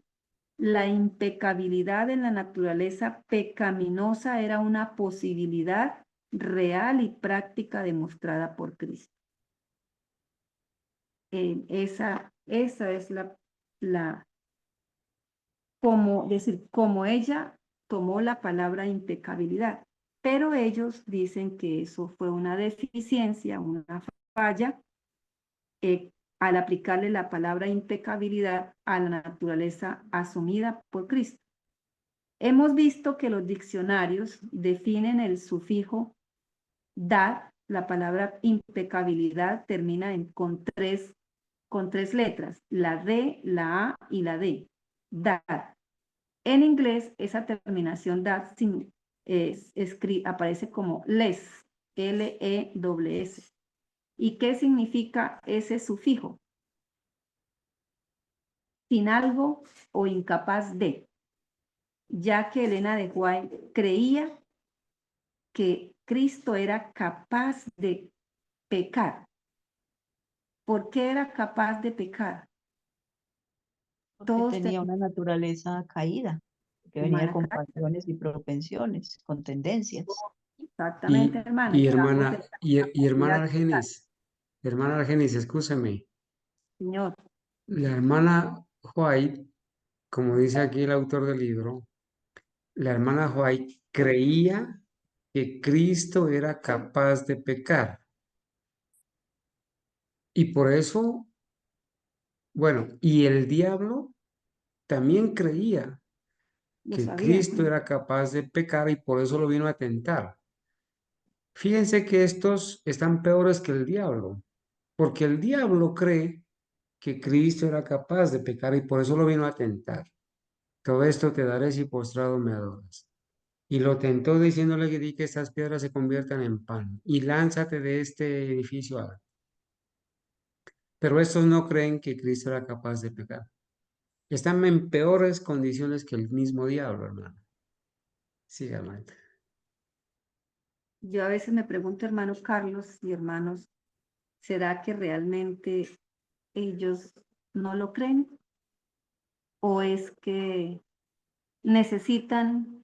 la impecabilidad en la naturaleza pecaminosa era una posibilidad real y práctica demostrada por Cristo. Esa es como ella tomó la palabra impecabilidad, pero ellos dicen que eso fue una deficiencia, una falla, al aplicarle la palabra impecabilidad a la naturaleza asumida por Cristo. Hemos visto que los diccionarios definen el sufijo dad, la palabra impecabilidad termina con tres letras, la D, la A y la D, dad. En inglés, esa terminación dad aparece como less, L-E-S-S. ¿Y qué significa ese sufijo? Sin algo o incapaz de, ya que Elena de White creía que Cristo era capaz de pecar. ¿Por qué era capaz de pecar? Porque Todos tenía tenemos una naturaleza caída, que venía humana con carne. pasiones y propensiones, con tendencias. Exactamente, hermana. Y Estamos en hermana, la y capacidad de pecar, hermana Argenis, escúchame. Señor. La hermana White, como dice aquí el autor del libro, la hermana White creía que Cristo era capaz de pecar. Y por eso, bueno, y el diablo también creía Lo que sabía. Cristo era capaz de pecar y por eso lo vino a tentar. Fíjense que estos están peores que el diablo, porque el diablo cree que Cristo era capaz de pecar y por eso lo vino a tentar. Todo esto te daré si postrado me adoras. Y lo tentó diciéndole que di que estas piedras se conviertan en pan y lánzate de este edificio. Pero estos no creen que Cristo era capaz de pecar. Están en peores condiciones que el mismo diablo, hermano. Siga, hermano. Yo a veces me pregunto, hermanos Carlos y hermanos, ¿será que realmente ellos no lo creen? ¿O es que necesitan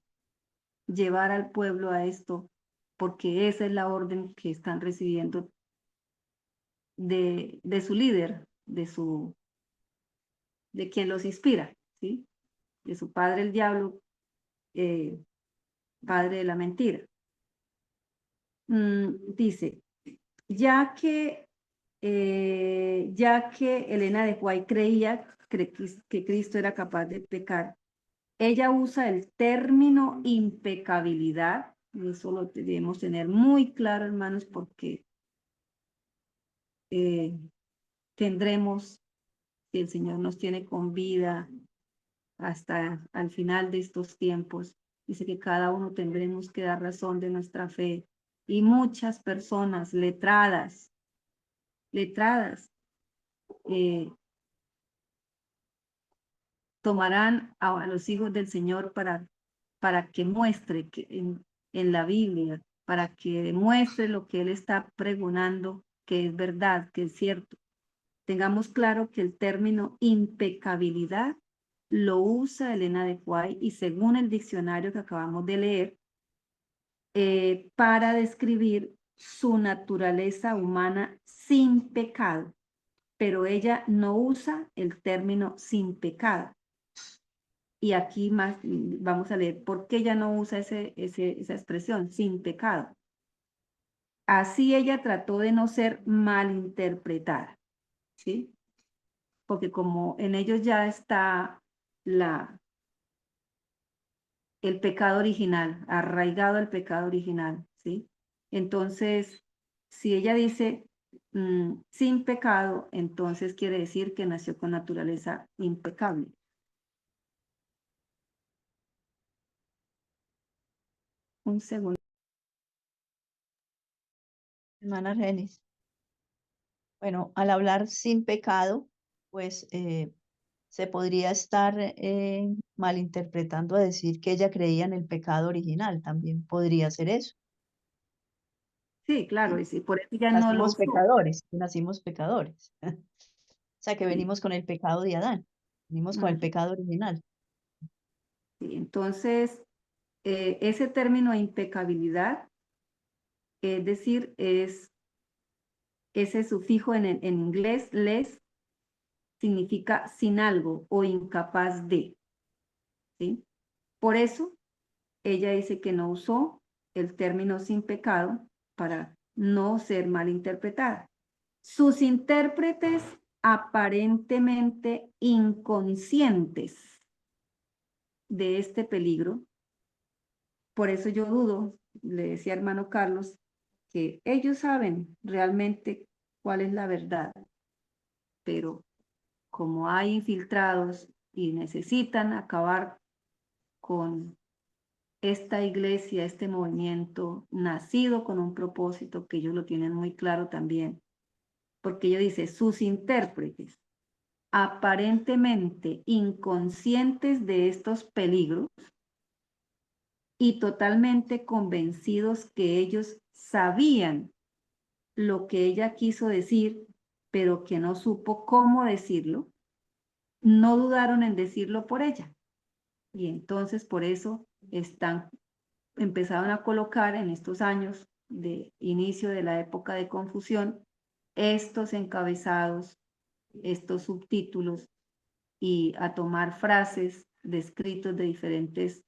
llevar al pueblo a esto porque esa es la orden que están recibiendo de su líder, de quien los inspira, ¿sí? De su padre el diablo, padre de la mentira? Dice, ya que Elena de White creía que Cristo era capaz de pecar, ella usa el término impecabilidad, y eso lo debemos tener muy claro, hermanos, porque tendremos, si el Señor nos tiene con vida hasta al final de estos tiempos, dice que cada uno tendremos que dar razón de nuestra fe. Y muchas personas letradas, eh, tomarán a los hijos del Señor para que muestre que en la Biblia, para que demuestre lo que Él está pregonando, que es verdad, que es cierto. Tengamos claro que el término impecabilidad lo usa Elena de White y según el diccionario que acabamos de leer, para describir su naturaleza humana sin pecado, pero ella no usa el término sin pecado. Y aquí más vamos a leer por qué ella no usa esa expresión, sin pecado. Así ella trató de no ser malinterpretada, ¿sí? Porque como en ellos ya está el pecado original, arraigado el pecado original, ¿sí? Entonces, si ella dice sin pecado, entonces quiere decir que nació con naturaleza impecable. Un segundo. Hermana Argenis. Bueno, al hablar sin pecado, pues se podría estar malinterpretando a decir que ella creía en el pecado original. También podría ser eso. Sí, claro, ¿Sí? y sí, por eso ya no lo Nacimos usó. pecadores, nacimos pecadores. O sea que Sí. venimos con el pecado de Adán, venimos con el pecado original. Sí, entonces, ese término impecabilidad, es decir, es ese sufijo en inglés, les, significa sin algo o incapaz de, ¿sí? Por eso, ella dice que no usó el término sin pecado para no ser malinterpretada. Sus intérpretes aparentemente inconscientes de este peligro. Por eso yo dudo, le decía hermano Carlos, que ellos saben realmente cuál es la verdad, pero como hay infiltrados y necesitan acabar con esta iglesia, este movimiento nacido con un propósito que ellos lo tienen muy claro también, porque ellos dicen, sus intérpretes aparentemente inconscientes de estos peligros y totalmente convencidos que ellos sabían lo que ella quiso decir, pero que no supo cómo decirlo, no dudaron en decirlo por ella. Y entonces por eso empezaron a colocar en estos años de inicio de la época de confusión estos encabezados, estos subtítulos y a tomar frases de escritos de diferentes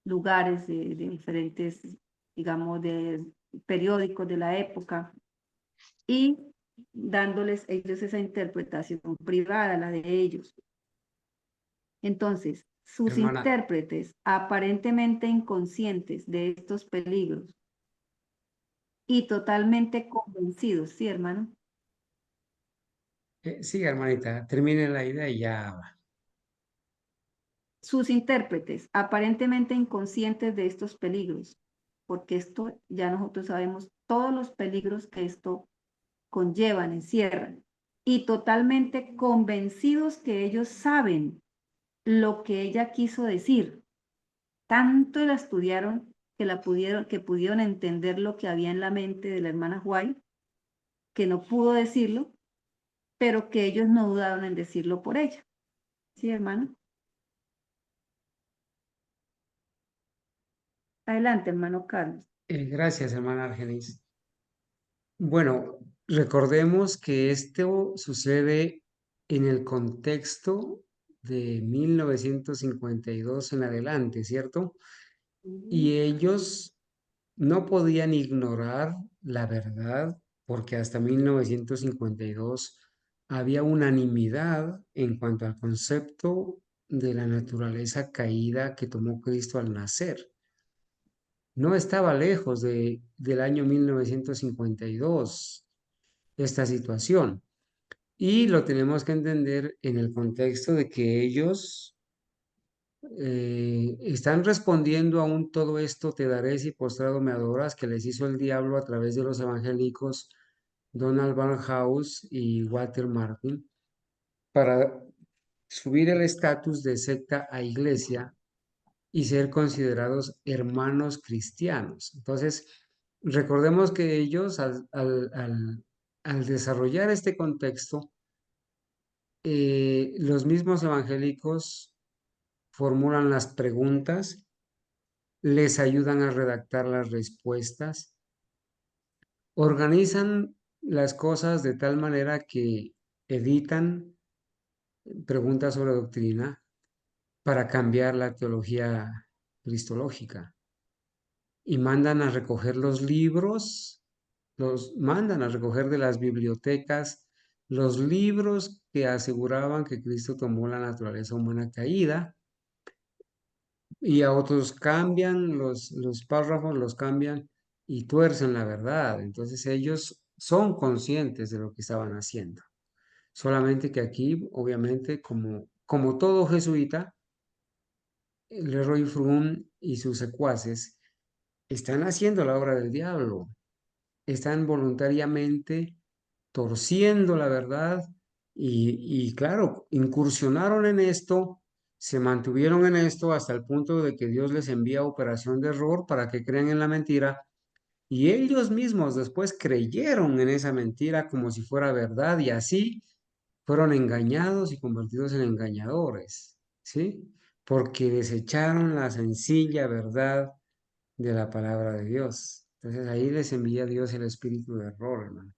lugares, de diferentes, digamos, de periódicos de la época y dándoles ellos esa interpretación privada, la de ellos. Entonces, sus Hermana, intérpretes aparentemente inconscientes de estos peligros y totalmente convencidos, ¿sí, hermano? siga, hermanita, termine la idea y ya va. Sus intérpretes aparentemente inconscientes de estos peligros, porque esto ya nosotros sabemos todos los peligros que esto conllevan, encierran, y totalmente convencidos que ellos saben lo que ella quiso decir. Tanto la estudiaron que pudieron entender lo que había en la mente de la hermana White, que no pudo decirlo, pero que ellos no dudaron en decirlo por ella. ¿Sí, hermano? Adelante, hermano Carlos. Gracias, hermana Argenis. Bueno, recordemos que esto sucede en el contexto de 1952 en adelante, ¿cierto? Y ellos no podían ignorar la verdad porque hasta 1952 había unanimidad en cuanto al concepto de la naturaleza caída que tomó Cristo al nacer. No estaba lejos del año 1952 esta situación. Y lo tenemos que entender en el contexto de que ellos están respondiendo a un todo esto te daré si postrado me adoras que les hizo el diablo a través de los evangélicos Donald Barnhouse y Walter Martin para subir el estatus de secta a iglesia y ser considerados hermanos cristianos. Entonces, recordemos que ellos al desarrollar este contexto, los mismos evangélicos formulan las preguntas, les ayudan a redactar las respuestas, organizan las cosas de tal manera que editan preguntas sobre doctrina para cambiar la teología cristológica y mandan a recoger los libros, los mandan a recoger de las bibliotecas los libros que aseguraban que Cristo tomó la naturaleza humana caída y a otros cambian los párrafos, los cambian y tuercen la verdad. Entonces ellos son conscientes de lo que estaban haciendo. Solamente que aquí, obviamente, como todo jesuita, Leroy Froom y sus secuaces están haciendo la obra del diablo. Están voluntariamente torciendo la verdad y claro, incursionaron en esto, se mantuvieron en esto hasta el punto de que Dios les envía operación de error para que crean en la mentira y ellos mismos después creyeron en esa mentira como si fuera verdad y así fueron engañados y convertidos en engañadores, ¿sí? Porque desecharon la sencilla verdad de la palabra de Dios. Entonces ahí les envía Dios el espíritu de error, hermano.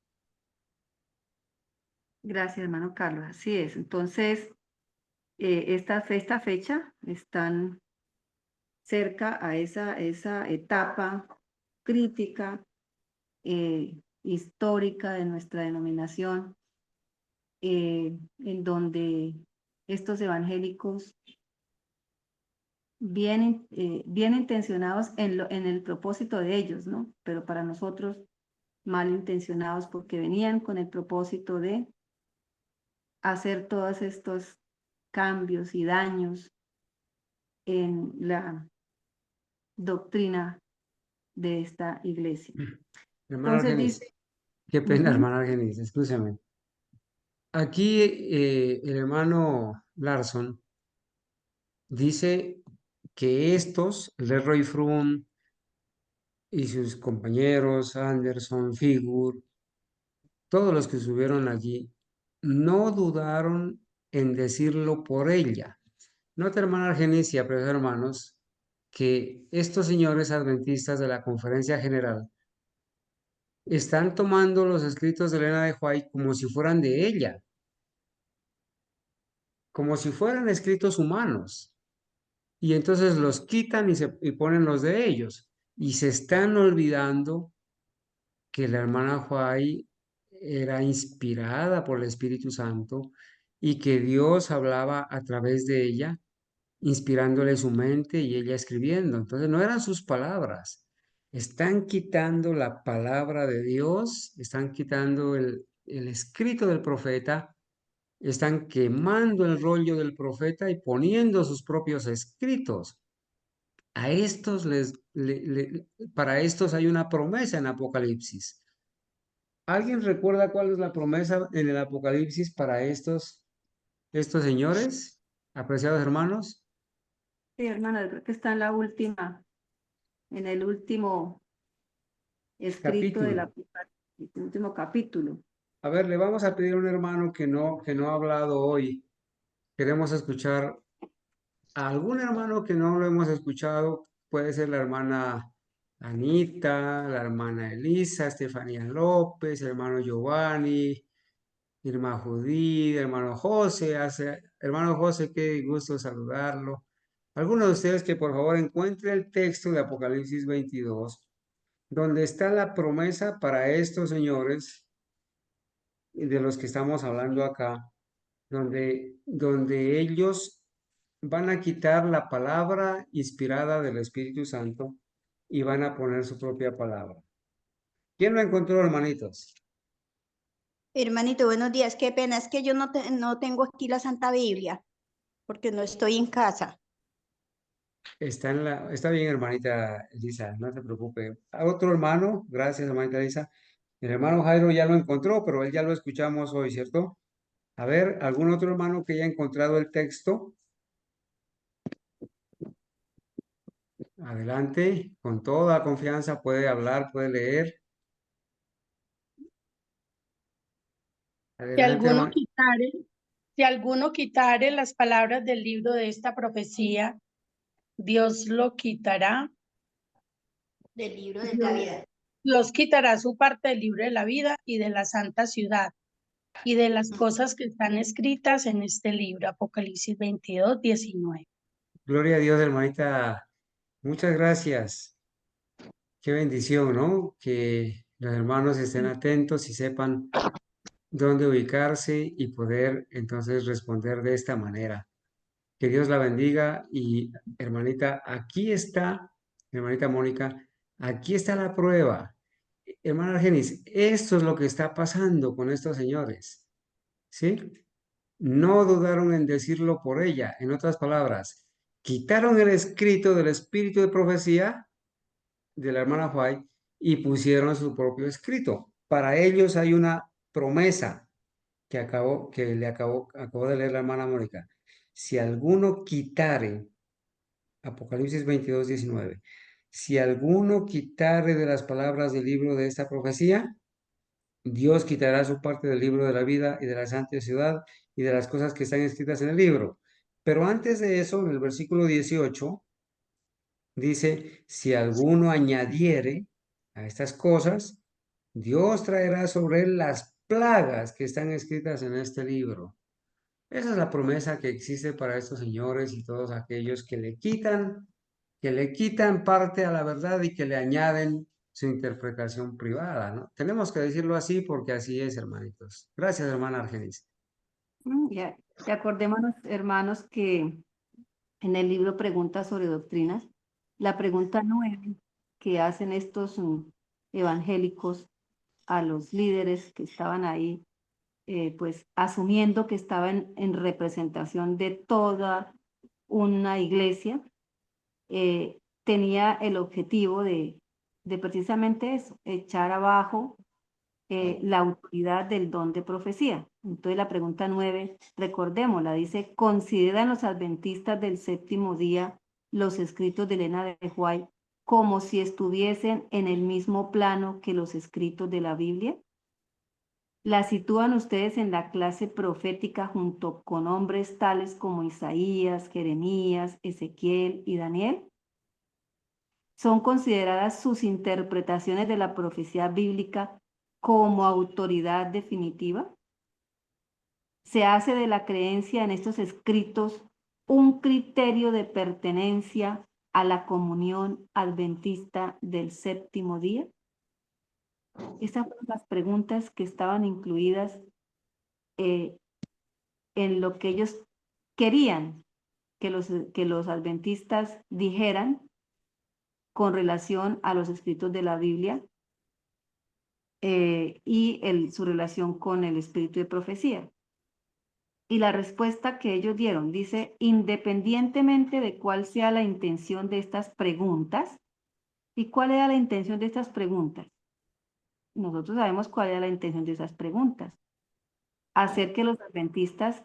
Gracias, hermano Carlos. Así es. Entonces, esta fecha están cerca a esa etapa crítica, histórica de nuestra denominación, en donde estos evangélicos bien intencionados en el propósito de ellos, ¿no? Pero para nosotros mal intencionados porque venían con el propósito de hacer todos estos cambios y daños en la doctrina de esta iglesia. Hermano Entonces Argenis, dice, qué pena, ujú, hermano Argenis, escúchame. Aquí el hermano Larson dice que estos, Leroy Froom y sus compañeros, Anderson, Figur, todos los que subieron allí, no dudaron en decirlo por ella. Nota, hermana Argenis y apreciados hermanos, que estos señores adventistas de la Conferencia General están tomando los escritos de Elena de White como si fueran de ella, como si fueran escritos humanos. Y entonces los quitan y ponen los de ellos. Y se están olvidando que la hermana White era inspirada por el Espíritu Santo y que Dios hablaba a través de ella, inspirándole su mente y ella escribiendo. Entonces no eran sus palabras. Están quitando la palabra de Dios, están quitando el escrito del profeta, están quemando el rollo del profeta y poniendo sus propios escritos. A estos para estos hay una promesa en Apocalipsis. ¿Alguien recuerda cuál es la promesa en el Apocalipsis para estos señores, apreciados hermanos? sí, hermana, creo que está en el último escrito del Capítulo. Apocalipsis, el último capítulo. A ver, le vamos a pedir a un hermano que no ha hablado hoy. Queremos escuchar a algún hermano que no lo hemos escuchado. Puede ser la hermana Anita, la hermana Elisa, Estefanía López, el hermano Giovanni, Irma Judí, hermano José. Hermano José, qué gusto saludarlo. Algunos de ustedes que por favor encuentre el texto de Apocalipsis 22, donde está la promesa para estos señores de los que estamos hablando acá, donde ellos van a quitar la palabra inspirada del Espíritu Santo y van a poner su propia palabra. ¿Quién lo encontró, hermanitos? Hermanito, buenos días. Qué pena, es que yo no tengo aquí la Santa Biblia, porque no estoy en casa. Está bien, hermanita Elisa, no se preocupe. A otro hermano, gracias, hermanita Elisa. El hermano Jairo ya lo encontró, pero él ya lo escuchamos hoy, ¿cierto? A ver, ¿algún otro hermano que haya encontrado el texto? Adelante, con toda confianza, puede hablar, puede leer. Si Adelante, alguno hermano. quitare, si alguno quitare las palabras del libro de esta profecía, Dios lo quitará, Del libro de la Dios, vida. Dios quitará su parte del libro de la vida y de la santa ciudad y de las cosas que están escritas en este libro, Apocalipsis 22:19. Gloria a Dios, hermanita. Muchas gracias. Qué bendición, ¿no? Que los hermanos estén atentos y sepan dónde ubicarse y poder entonces responder de esta manera. Que Dios la bendiga y hermanita, aquí está, hermanita Mónica, Aquí está la prueba. Hermana Argenis, esto es lo que está pasando con estos señores, ¿sí? No dudaron en decirlo por ella. En otras palabras, quitaron el escrito del espíritu de profecía de la hermana White y pusieron su propio escrito. Para ellos hay una promesa acabó de leer la hermana Mónica. Si alguno quitare, Apocalipsis 22:19, si alguno quitare de las palabras del libro de esta profecía, Dios quitará su parte del libro de la vida y de la santa ciudad y de las cosas que están escritas en el libro. Pero antes de eso, en el versículo 18, dice, si alguno añadiere a estas cosas, Dios traerá sobre él las plagas que están escritas en este libro. Esa es la promesa que existe para estos señores y todos aquellos que le quitan parte a la verdad y que le añaden su interpretación privada, ¿no? Tenemos que decirlo así porque así es, hermanitos. Gracias, hermana Argenis. Ya, y acordémonos, hermanos, que en el libro Preguntas sobre Doctrinas, la pregunta 9 que hacen estos evangélicos a los líderes que estaban ahí, pues asumiendo que estaban en representación de toda una iglesia, tenía el objetivo de precisamente eso, echar abajo la autoridad del don de profecía. Entonces la pregunta 9, recordémosla, dice, ¿consideran los adventistas del séptimo día los escritos de Elena de White como si estuviesen en el mismo plano que los escritos de la Biblia? ¿La sitúan ustedes en la clase profética junto con hombres tales como Isaías, Jeremías, Ezequiel y Daniel? ¿Son consideradas sus interpretaciones de la profecía bíblica como autoridad definitiva? ¿Se hace de la creencia en estos escritos un criterio de pertenencia a la comunión adventista del séptimo día? Estas fueron las preguntas que estaban incluidas en lo que ellos querían que los adventistas dijeran con relación a los escritos de la Biblia y su relación con el espíritu de profecía. Y la respuesta que ellos dieron dice, independientemente de cuál sea la intención de estas preguntas, ¿y cuál era la intención de estas preguntas? Nosotros sabemos cuál era la intención de esas preguntas. Hacer que los adventistas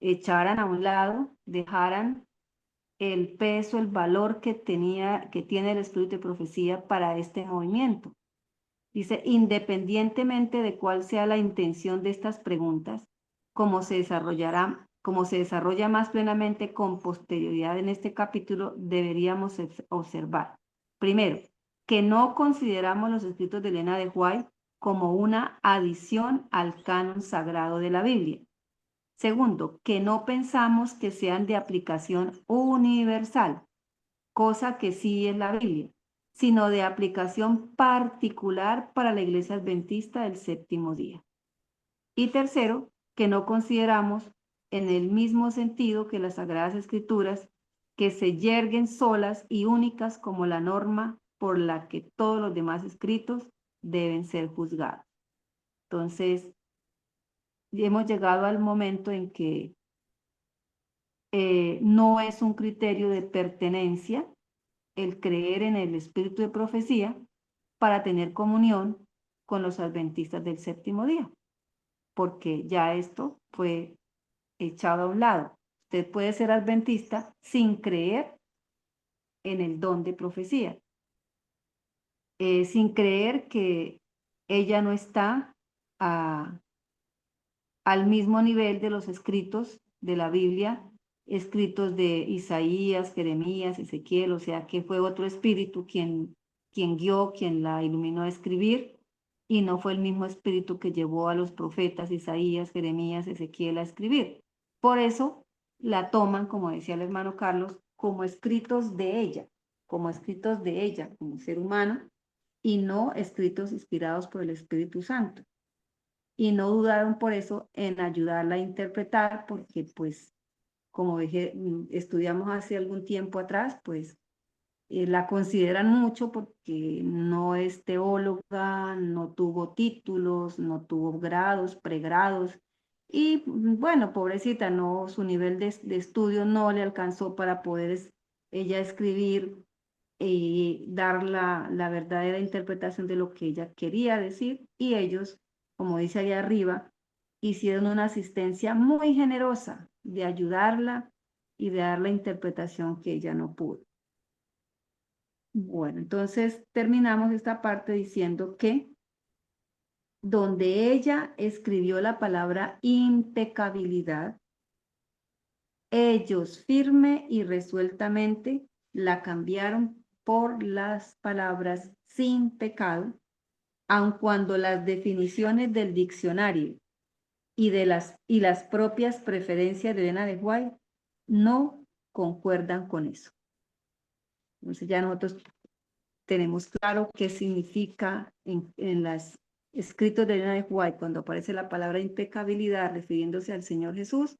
echaran a un lado, dejaran el peso, el valor que tiene el espíritu de profecía para este movimiento. Dice, independientemente de cuál sea la intención de estas preguntas, como se desarrolla más plenamente con posterioridad en este capítulo, deberíamos observar. Primero, que no consideramos los escritos de Elena de White como una adición al canon sagrado de la Biblia. Segundo, que no pensamos que sean de aplicación universal, cosa que sí es la Biblia, sino de aplicación particular para la Iglesia Adventista del séptimo día. Y tercero, que no consideramos en el mismo sentido que las Sagradas Escrituras que se yerguen solas y únicas como la norma por la que todos los demás escritos deben ser juzgados. Entonces, hemos llegado al momento en que no es un criterio de pertenencia el creer en el espíritu de profecía para tener comunión con los adventistas del séptimo día, porque ya esto fue echado a un lado. Usted puede ser adventista sin creer en el don de profecía, sin creer que ella no está al mismo nivel de los escritos de la Biblia, escritos de Isaías, Jeremías, Ezequiel, o sea que fue otro espíritu quien guió, quien la iluminó a escribir, y no fue el mismo espíritu que llevó a los profetas Isaías, Jeremías, Ezequiel a escribir. Por eso la toman, como decía el hermano Carlos, como escritos de ella, como ser humano, y no escritos inspirados por el Espíritu Santo. Y no dudaron por eso en ayudarla a interpretar, porque pues, como estudiamos hace algún tiempo atrás, pues La consideran mucho porque no es teóloga, no tuvo títulos, no tuvo grados, pregrados. Y bueno, pobrecita, no, su nivel de estudio no le alcanzó para poder ella escribir y dar la verdadera interpretación de lo que ella quería decir. Y ellos, como dice allá arriba, hicieron una asistencia muy generosa de ayudarla y de dar la interpretación que ella no pudo. Bueno, entonces terminamos esta parte diciendo que donde ella escribió la palabra impecabilidad, ellos firme y resueltamente la cambiaron por las palabras sin pecado, aun cuando las definiciones del diccionario y las propias preferencias de Elena de White no concuerdan con eso. Entonces ya nosotros tenemos claro qué significa en los escritos de Elena de White cuando aparece la palabra impecabilidad refiriéndose al Señor Jesús,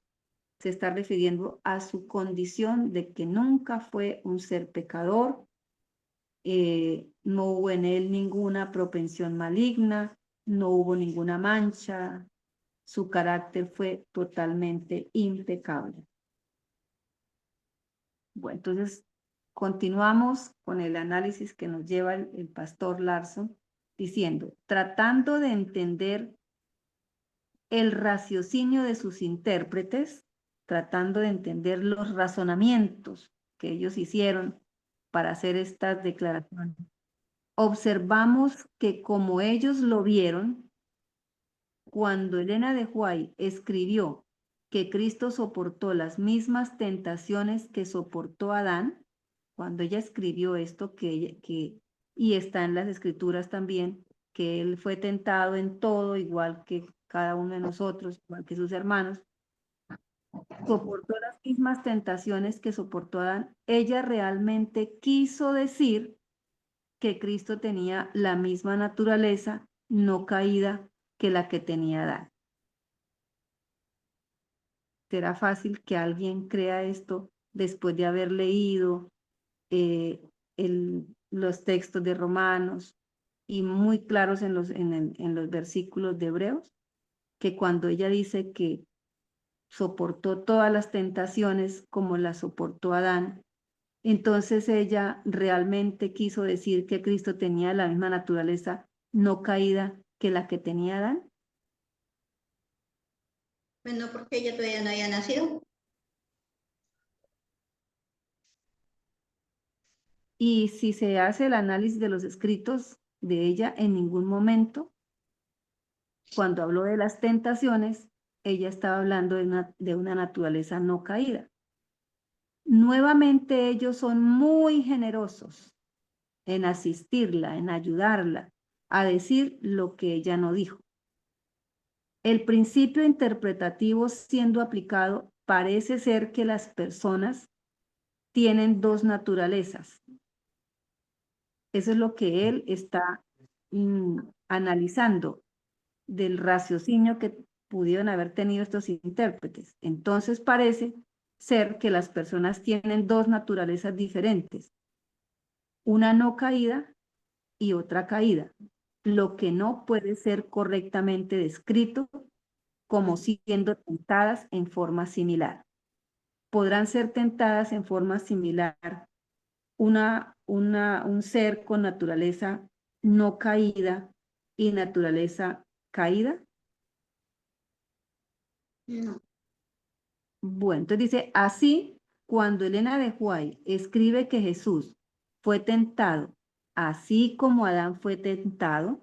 se está refiriendo a su condición de que nunca fue un ser pecador, no hubo en él ninguna propensión maligna, no hubo ninguna mancha, su carácter fue totalmente impecable. Bueno, entonces continuamos con el análisis que nos lleva el pastor Larson, diciendo, tratando de entender el raciocinio de sus intérpretes, tratando de entender los razonamientos que ellos hicieron para hacer estas declaraciones. Observamos que como ellos lo vieron, cuando Elena de White escribió que Cristo soportó las mismas tentaciones que soportó Adán, cuando ella escribió esto, y está en las escrituras también, que él fue tentado en todo, igual que cada uno de nosotros, igual que sus hermanos, soportó las mismas tentaciones que soportó Adán, ella realmente quiso decir que Cristo tenía la misma naturaleza no caída que la que tenía Adán. Será fácil que alguien crea esto después de haber leído los textos de Romanos y muy claros en los versículos de Hebreos, que cuando ella dice que soportó todas las tentaciones como las soportó Adán, entonces ella realmente quiso decir que Cristo tenía la misma naturaleza no caída que la que tenía Adán. Pues no, porque ella todavía no había nacido. Y si se hace el análisis de los escritos de ella, en ningún momento, cuando habló de las tentaciones, ella estaba hablando de una naturaleza no caída. Nuevamente ellos son muy generosos en asistirla, en ayudarla a decir lo que ella no dijo. El principio interpretativo siendo aplicado, parece ser que las personas tienen dos naturalezas. Eso es lo que él está analizando del raciocinio que pudieron haber tenido estos intérpretes. Entonces parece ser que las personas tienen dos naturalezas diferentes, una no caída y otra caída, lo que no puede ser correctamente descrito como siendo tentadas en forma similar. Podrán ser tentadas en forma similar un ser con naturaleza no caída y naturaleza caída. No. Bueno, entonces dice, así, cuando Elena de White escribe que Jesús fue tentado, así como Adán fue tentado,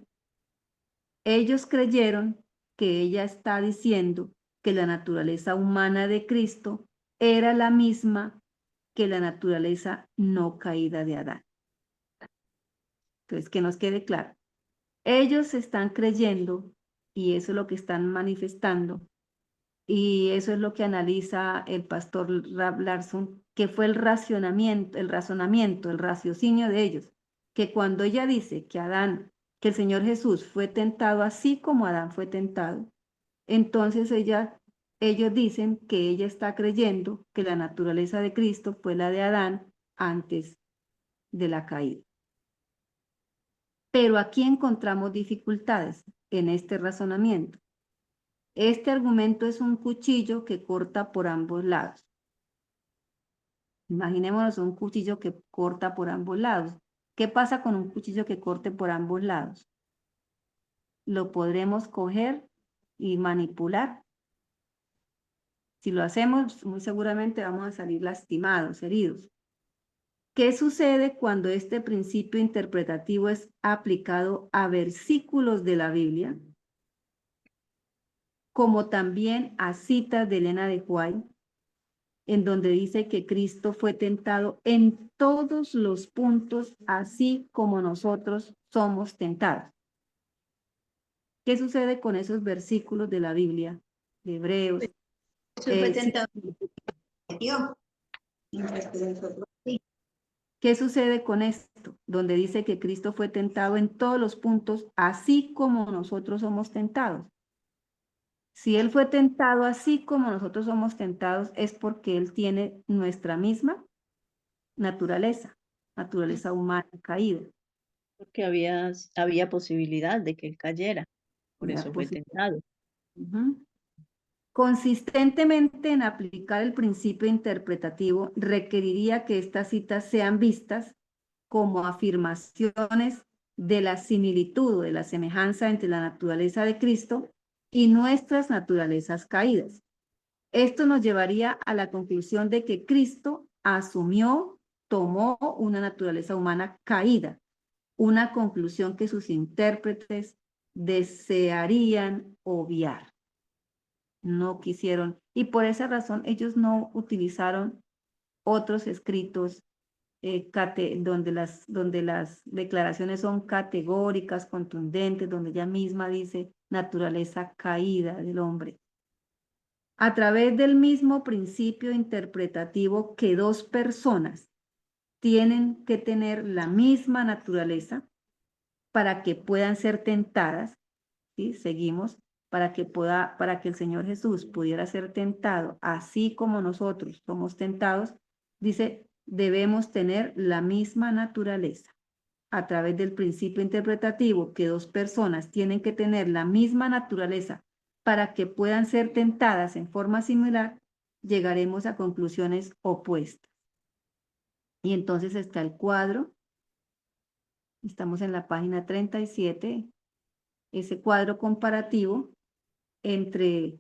ellos creyeron que ella está diciendo que la naturaleza humana de Cristo era la misma que la naturaleza no caída de Adán. Entonces, que nos quede claro. Ellos están creyendo, y eso es lo que están manifestando, y eso es lo que analiza el pastor Rab Larson, que fue el razonamiento, el raciocinio de ellos, que cuando ella dice que que el Señor Jesús fue tentado así como Adán fue tentado, entonces ellos dicen que ella está creyendo que la naturaleza de Cristo fue la de Adán antes de la caída. Pero aquí encontramos dificultades en este razonamiento. Este argumento es un cuchillo que corta por ambos lados. Imaginémonos un cuchillo que corta por ambos lados. ¿Qué pasa con un cuchillo que corte por ambos lados? Lo podremos coger y manipular. Si lo hacemos, muy seguramente vamos a salir lastimados, heridos. ¿Qué sucede cuando este principio interpretativo es aplicado a versículos de la Biblia, como también a citas de Elena de White, en donde dice que Cristo fue tentado en todos los puntos, así como nosotros somos tentados? ¿Qué sucede con esos versículos de la Biblia, de Hebreos? Jesús fue Sí. tentado por Dios, mientras que nosotros sí. ¿Qué sucede con esto? Donde dice que Cristo fue tentado en todos los puntos, así como nosotros somos tentados. Si Él fue tentado así como nosotros somos tentados, es porque Él tiene nuestra misma naturaleza humana caída. Porque había posibilidad de que él cayera, por Había eso fue posibilidad. tentado. Ujú. Consistentemente en aplicar el principio interpretativo, requeriría que estas citas sean vistas como afirmaciones de la similitud o de la semejanza entre la naturaleza de Cristo y nuestras naturalezas caídas. Esto nos llevaría a la conclusión de que Cristo tomó una naturaleza humana caída, una conclusión que sus intérpretes desearían obviar. No quisieron, y por esa razón ellos no utilizaron otros escritos donde las declaraciones son categóricas, contundentes, donde ella misma dice naturaleza caída del hombre. A través del mismo principio interpretativo que dos personas tienen que tener la misma naturaleza para que puedan ser tentadas, ¿sí? Seguimos, para que el Señor Jesús pudiera ser tentado, así como nosotros somos tentados, dice, debemos tener la misma naturaleza. A través del principio interpretativo que dos personas tienen que tener la misma naturaleza para que puedan ser tentadas en forma similar, llegaremos a conclusiones opuestas. Y entonces está el cuadro. Estamos en la página 37. Ese cuadro comparativo entre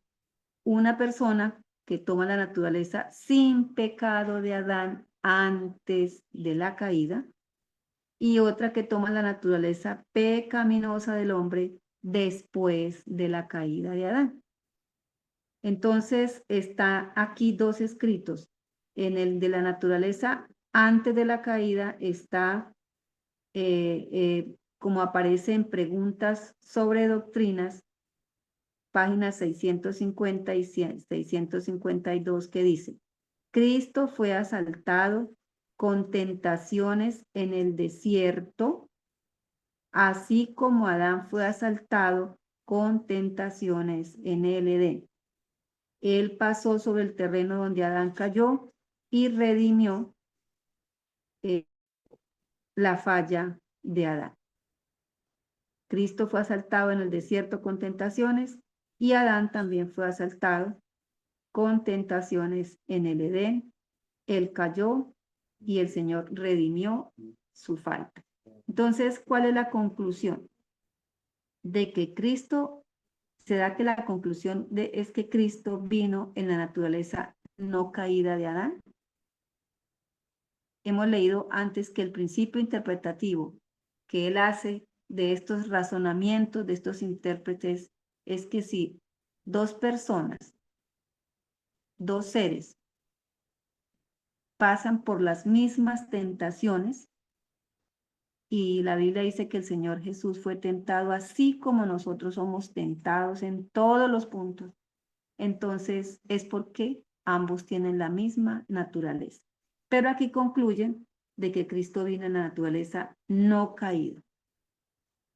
una persona que toma la naturaleza sin pecado de Adán antes de la caída y otra que toma la naturaleza pecaminosa del hombre después de la caída de Adán. Entonces, está aquí dos escritos. En el de la naturaleza antes de la caída está, como aparece en Preguntas sobre Doctrinas, páginas 650 y 652, que dice, Cristo fue asaltado con tentaciones en el desierto, así como Adán fue asaltado con tentaciones en el Edén. Él pasó sobre el terreno donde Adán cayó y redimió la falla de Adán. Cristo fue asaltado en el desierto con tentaciones y Adán también fue asaltado con tentaciones en el Edén. Él cayó y el Señor redimió su falta. Entonces, ¿cuál es la conclusión? De que Cristo, se da que la conclusión es que Cristo vino en la naturaleza no caída de Adán. Hemos leído antes que el principio interpretativo que él hace de estos razonamientos, de estos intérpretes, es que si dos personas, dos seres, pasan por las mismas tentaciones, y la Biblia dice que el Señor Jesús fue tentado así como nosotros somos tentados en todos los puntos, entonces es porque ambos tienen la misma naturaleza. Pero aquí concluyen de que Cristo vino en la naturaleza no caída.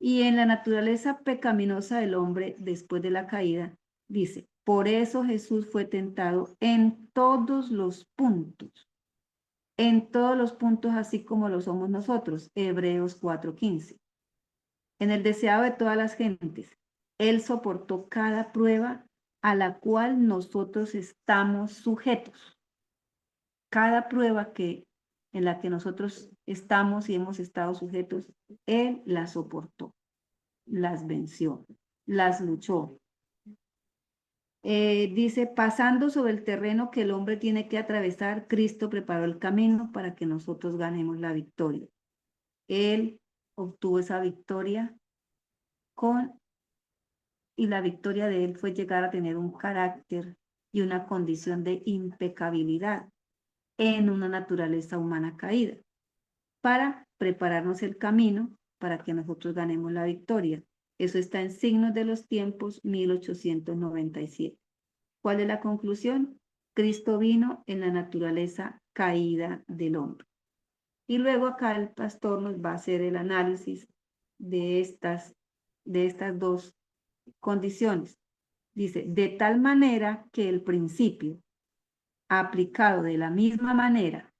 Y en la naturaleza pecaminosa del hombre después de la caída, dice, por eso Jesús fue tentado en todos los puntos. en todos los puntos así como lo somos nosotros, Hebreos 4:15. En el deseado de todas las gentes, Él soportó cada prueba a la cual nosotros estamos sujetos. Cada prueba en la que nosotros estamos y hemos estado sujetos, Él las soportó, las venció, las luchó. Dice, pasando sobre el terreno que el hombre tiene que atravesar, Cristo preparó el camino para que nosotros ganemos la victoria. Él obtuvo esa victoria y la victoria de él fue llegar a tener un carácter y una condición de impecabilidad en una naturaleza humana caída, para prepararnos el camino para que nosotros ganemos la victoria. Eso está en Signos de los Tiempos, 1897. ¿Cuál es la conclusión? Cristo vino en la naturaleza caída del hombre. Y luego acá el pastor nos va a hacer el análisis de estas dos condiciones. Dice, de tal manera que el principio, aplicado de la misma manera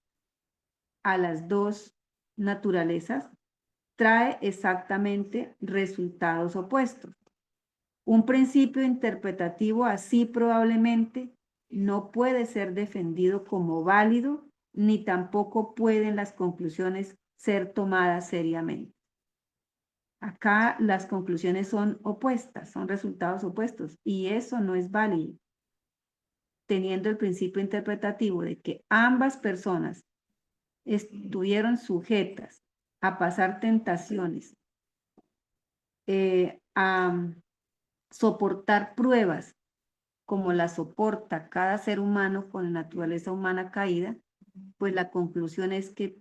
a las dos naturalezas, trae exactamente resultados opuestos. Un principio interpretativo así probablemente no puede ser defendido como válido, ni tampoco pueden las conclusiones ser tomadas seriamente. Acá las conclusiones son opuestas, son resultados opuestos, y eso no es válido, teniendo el principio interpretativo de que ambas personas estuvieron sujetas a pasar tentaciones, a soportar pruebas como las soporta cada ser humano con la naturaleza humana caída, pues la conclusión es que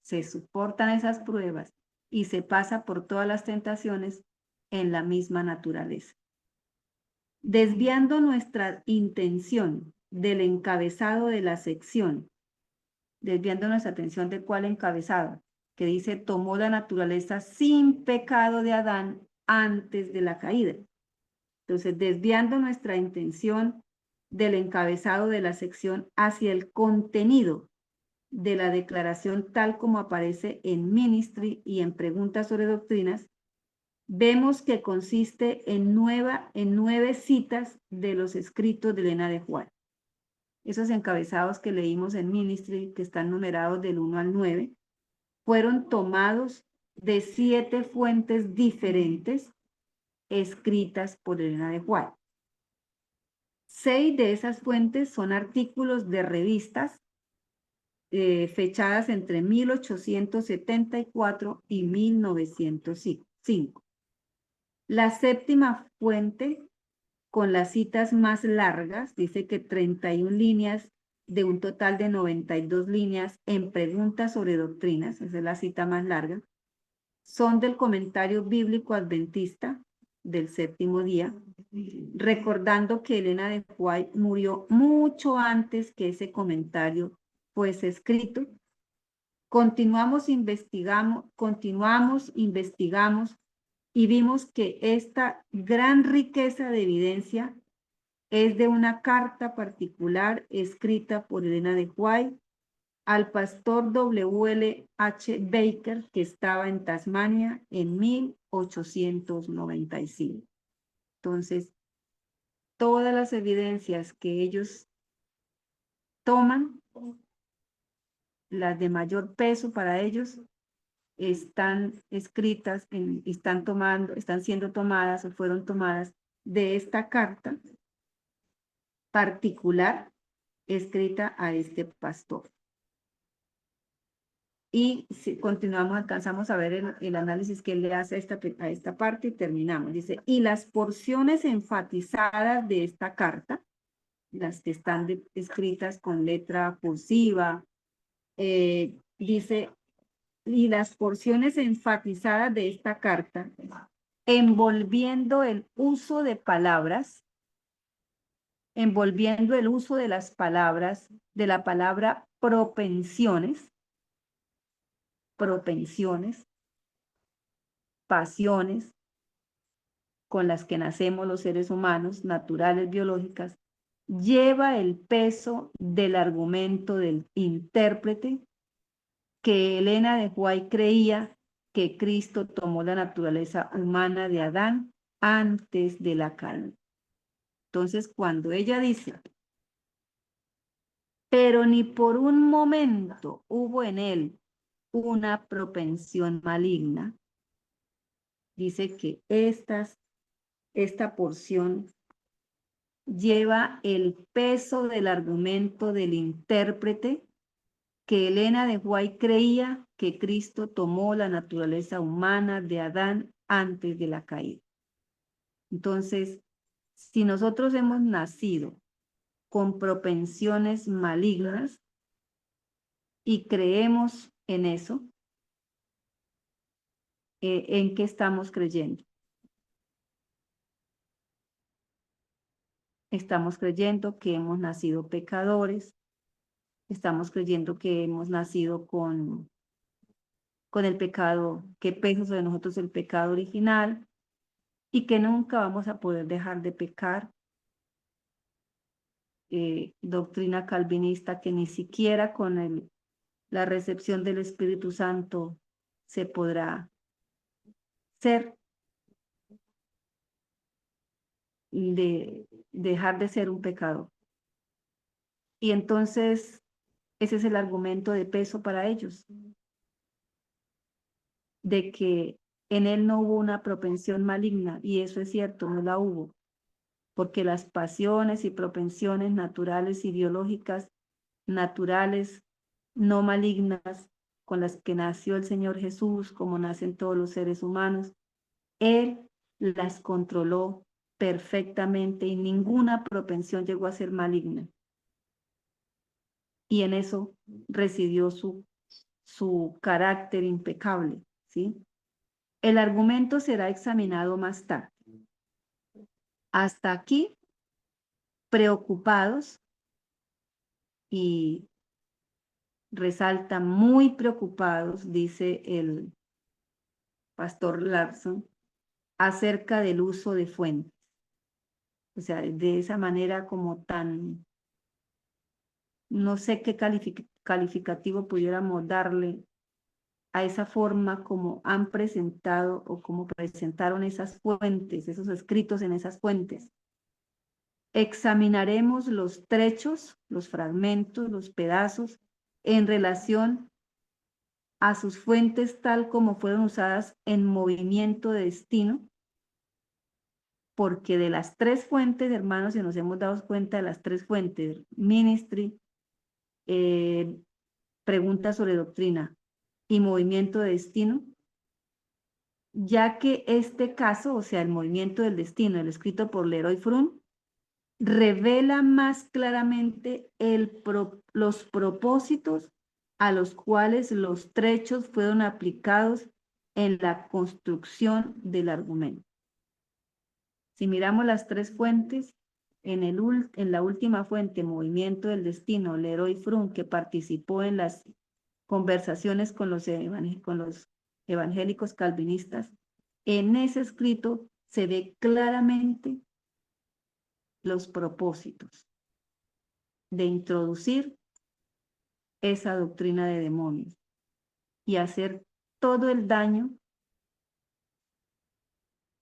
se soportan esas pruebas y se pasa por todas las tentaciones en la misma naturaleza. Desviando nuestra intención del encabezado de la sección, desviando nuestra atención de cuál encabezado, que dice, tomó la naturaleza sin pecado de Adán antes de la caída. Entonces, desviando nuestra intención del encabezado de la sección hacia el contenido de la declaración tal como aparece en Ministry y en Preguntas sobre Doctrinas, vemos que consiste en 9 citas de los escritos de Elena de White. Esos encabezados que leímos en Ministry, que están numerados del 1 al 9, fueron tomados de 7 fuentes diferentes escritas por Elena de White. 6 de esas fuentes son artículos de revistas fechadas entre 1874 y 1905. La séptima fuente, con las citas más largas, dice que 31 líneas de un total de 92 líneas en Preguntas sobre Doctrinas, esa es la cita más larga, son del Comentario Bíblico Adventista del Séptimo Día, recordando que Elena de White murió mucho antes que ese comentario fuese escrito. Continuamos, investigamos y vimos que esta gran riqueza de evidencia es de una carta particular escrita por Elena de White al pastor W.L.H. Baker, que estaba en Tasmania en 1895. Entonces, todas las evidencias que ellos toman, las de mayor peso para ellos, están escritas, están siendo tomadas o fueron tomadas de esta carta particular escrita a este pastor. Y si continuamos, alcanzamos a ver el análisis que él le hace a esta parte y terminamos. Dice, y las porciones enfatizadas de esta carta, las que están escritas con letra cursiva, dice, y las porciones enfatizadas de esta carta, envolviendo el uso de palabras, envolviendo el uso de las palabras, de la palabra propensiones, pasiones con las que nacemos los seres humanos, naturales, biológicas, lleva el peso del argumento del intérprete que Elena de White creía que Cristo tomó la naturaleza humana de Adán antes de la caída. Entonces, cuando ella dice, pero ni por un momento hubo en él una propensión maligna, dice que esta porción lleva el peso del argumento del intérprete que Elena de White creía que Cristo tomó la naturaleza humana de Adán antes de la caída. Entonces, si nosotros hemos nacido con propensiones malignas y creemos en eso, ¿en qué estamos creyendo? Estamos creyendo que hemos nacido pecadores, estamos creyendo que hemos nacido con el pecado, que pesa sobre nosotros el pecado original y que nunca vamos a poder dejar de pecar. Doctrina calvinista que ni siquiera con la recepción del Espíritu Santo se podrá dejar de ser un pecador. Y entonces ese es el argumento de peso para ellos, de que en él no hubo una propensión maligna, y eso es cierto, no la hubo, porque las pasiones y propensiones naturales y biológicas, naturales, no malignas, con las que nació el Señor Jesús, como nacen todos los seres humanos, Él las controló perfectamente y ninguna propensión llegó a ser maligna. Y en eso residió su carácter impecable, ¿sí? El argumento será examinado más tarde. Hasta aquí, preocupados, y resalta muy preocupados, dice el pastor Larson, acerca del uso de fuentes. O sea, de esa manera como tan, no sé qué calificativo pudiéramos darle a esa forma como han presentado o como presentaron esas fuentes, esos escritos en esas fuentes. Examinaremos los trechos, los fragmentos, los pedazos en relación a sus fuentes tal como fueron usadas en Movimiento de Destino, porque de las tres fuentes, hermanos, si nos hemos dado cuenta de las tres fuentes, Ministry, Preguntas sobre Doctrina y Movimiento de Destino, ya que este caso, o sea, el Movimiento del Destino, el escrito por Leroy Froom, revela más claramente los propósitos a los cuales los trechos fueron aplicados en la construcción del argumento. Si miramos las tres fuentes, en la última fuente, Movimiento del Destino, Leroy Froom, que participó en las conversaciones con los evangélicos calvinistas, en ese escrito se ve claramente los propósitos de introducir esa doctrina de demonios y hacer todo el daño,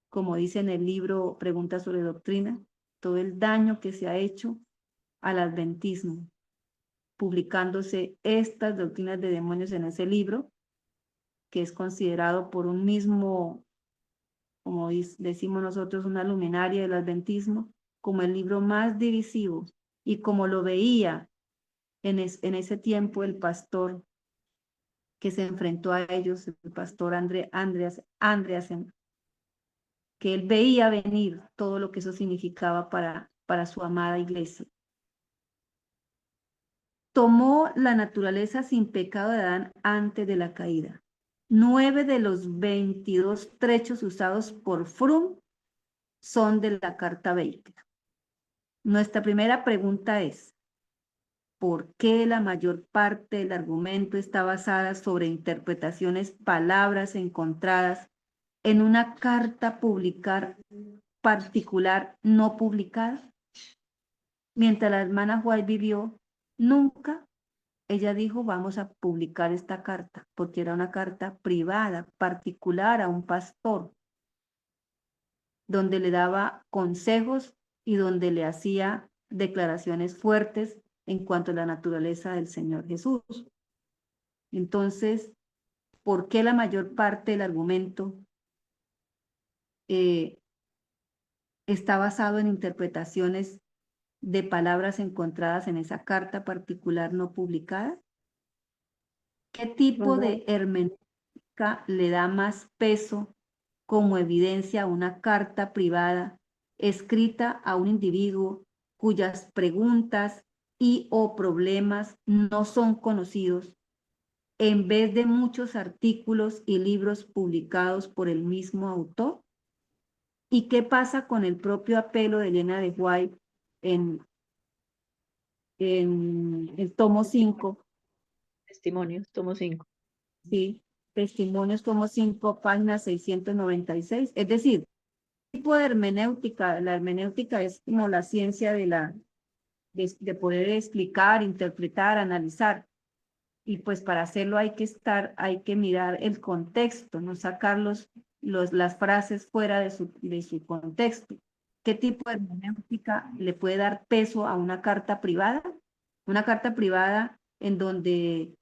como dice en el libro Preguntas sobre Doctrina, todo el daño que se ha hecho al adventismo, publicándose estas doctrinas de demonios en ese libro, que es considerado por un mismo, como decimos nosotros, una luminaria del adventismo, como el libro más divisivo, y como lo veía en ese tiempo el pastor que se enfrentó a ellos, el pastor Andreasen, que él veía venir todo lo que eso significaba para su amada iglesia. Tomó la naturaleza sin pecado de Adán antes de la caída. 9 de los 22 trechos usados por Froom son de la carta Baker. Nuestra primera pregunta es, ¿por qué la mayor parte del argumento está basada sobre interpretaciones, palabras encontradas en una carta particular no publicada? Mientras la hermana White vivió, nunca ella dijo, vamos a publicar esta carta, porque era una carta privada, particular a un pastor, donde le daba consejos y donde le hacía declaraciones fuertes en cuanto a la naturaleza del Señor Jesús. Entonces, ¿por qué la mayor parte del argumento está basado en interpretaciones de palabras encontradas en esa carta particular no publicada? ¿Qué tipo de hermenéutica le da más peso como evidencia a una carta privada escrita a un individuo cuyas preguntas y o problemas no son conocidos, en vez de muchos artículos y libros publicados por el mismo autor? ¿Y qué pasa con el propio apelo de Elena de White en el tomo 5? Testimonios, tomo 5. Sí, Testimonios, tomo 5, página 696. Es decir, tipo de hermenéutica. La hermenéutica es como la ciencia de poder explicar, interpretar, analizar. Y pues para hacerlo hay que mirar el contexto, no sacar las frases fuera de su contexto. ¿Qué tipo de hermenéutica le puede dar peso a una carta privada? Una carta privada en donde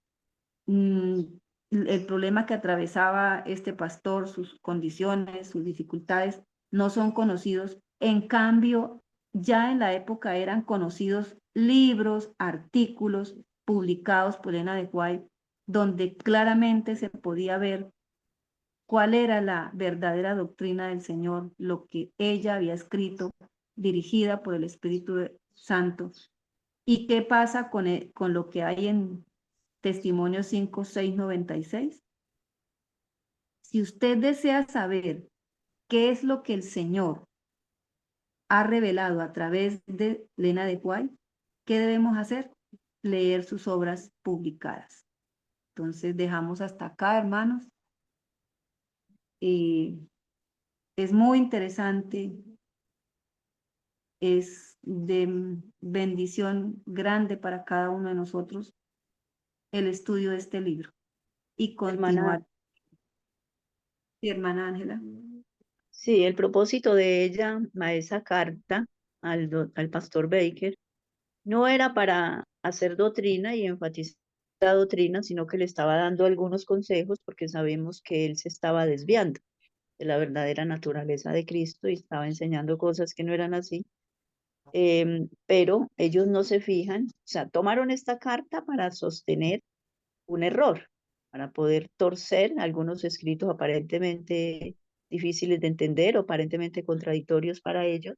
el problema que atravesaba este pastor, sus condiciones, sus dificultades, no son conocidos. En cambio, ya en la época eran conocidos libros, artículos publicados por Elena de White, donde claramente se podía ver cuál era la verdadera doctrina del Señor, lo que ella había escrito, dirigida por el Espíritu Santo. ¿Y qué pasa con lo que hay en Testimonios 5, 6, 96? Si usted desea saber qué es lo que el Señor ha revelado a través de Elena de White, ¿qué debemos hacer? Leer sus obras publicadas. Entonces dejamos hasta acá, hermanos. Es muy interesante, es de bendición grande para cada uno de nosotros el estudio de este libro y continuar. Sí, hermana Ángela. Sí, el propósito de ella, a esa carta al pastor Baker, no era para hacer doctrina y enfatizar la doctrina, sino que le estaba dando algunos consejos porque sabemos que él se estaba desviando de la verdadera naturaleza de Cristo y estaba enseñando cosas que no eran así. Pero ellos no se fijan, o sea, tomaron esta carta para sostener un error, para poder torcer algunos escritos aparentemente difíciles de entender o aparentemente contradictorios para ellos.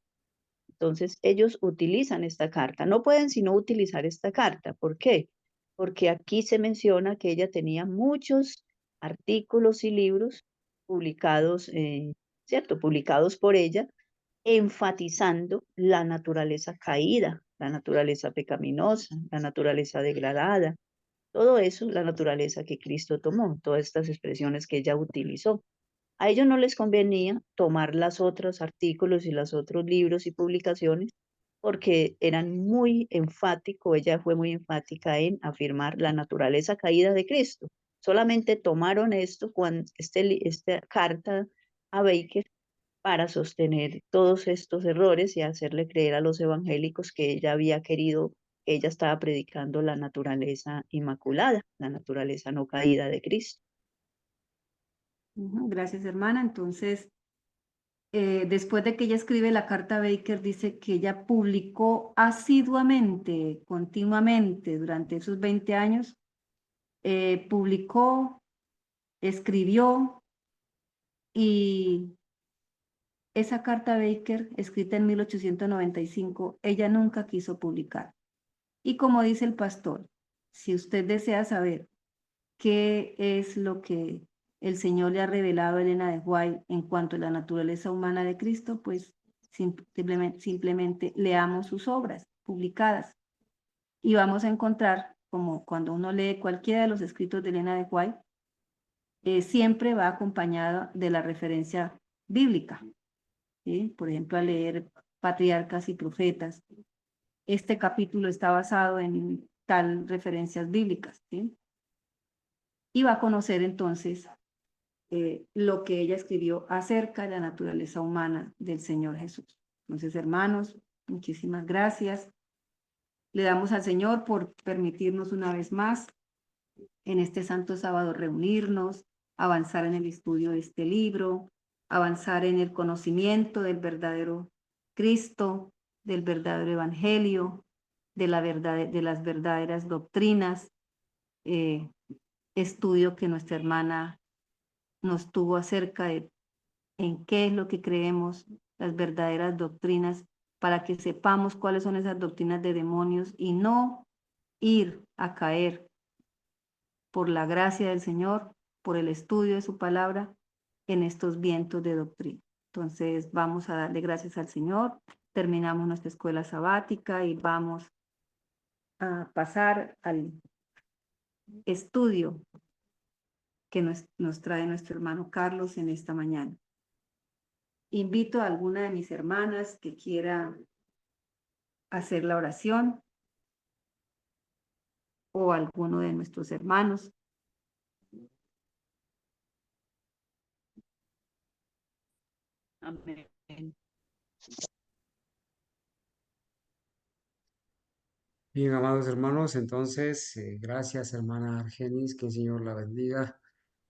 Entonces, ellos utilizan esta carta. No pueden sino utilizar esta carta. ¿Por qué? Porque aquí se menciona que ella tenía muchos artículos y libros publicados, ¿cierto? Publicados por ella, enfatizando la naturaleza caída, la naturaleza pecaminosa, la naturaleza degradada, todo eso, la naturaleza que Cristo tomó, todas estas expresiones que ella utilizó. A ellos no les convenía tomar los otros artículos y los otros libros y publicaciones porque eran muy enfáticos, ella fue muy enfática en afirmar la naturaleza caída de Cristo. Solamente tomaron esto, esta carta a Baker, para sostener todos estos errores y hacerle creer a los evangélicos que ella había querido, que ella estaba predicando la naturaleza inmaculada, la naturaleza no caída de Cristo. Gracias, hermana. Entonces, después de que ella escribe la carta a Baker, dice que ella publicó asiduamente, continuamente, durante esos 20 años, publicó, escribió, y esa carta a Baker, escrita en 1895, ella nunca quiso publicar. Y como dice el pastor, si usted desea saber qué es lo que el Señor le ha revelado a Elena de White en cuanto a la naturaleza humana de Cristo, pues simplemente leamos sus obras publicadas y vamos a encontrar, como cuando uno lee cualquiera de los escritos de Elena de White, siempre va acompañada de la referencia bíblica, ¿sí? Por ejemplo, al leer Patriarcas y Profetas, este capítulo está basado en tal referencias bíblicas, ¿sí? Y va a conocer entonces lo que ella escribió acerca de la naturaleza humana del Señor Jesús. Entonces, hermanos, muchísimas gracias. Le damos al Señor por permitirnos una vez más en este Santo Sábado reunirnos, avanzar en el estudio de este libro, avanzar en el conocimiento del verdadero Cristo, del verdadero Evangelio, de las verdaderas doctrinas, estudio que nuestra hermana nos tuvo acerca de en qué es lo que creemos, las verdaderas doctrinas, para que sepamos cuáles son esas doctrinas de demonios y no ir a caer por la gracia del Señor, por el estudio de su palabra, en estos vientos de doctrina. Entonces vamos a darle gracias al Señor, terminamos nuestra escuela sabática y vamos a pasar al estudio que nos trae nuestro hermano Carlos en esta mañana. Invito a alguna de mis hermanas que quiera hacer la oración o alguno de nuestros hermanos. Amén. Bien, amados hermanos, entonces, gracias, hermana Argenis, que el Señor la bendiga.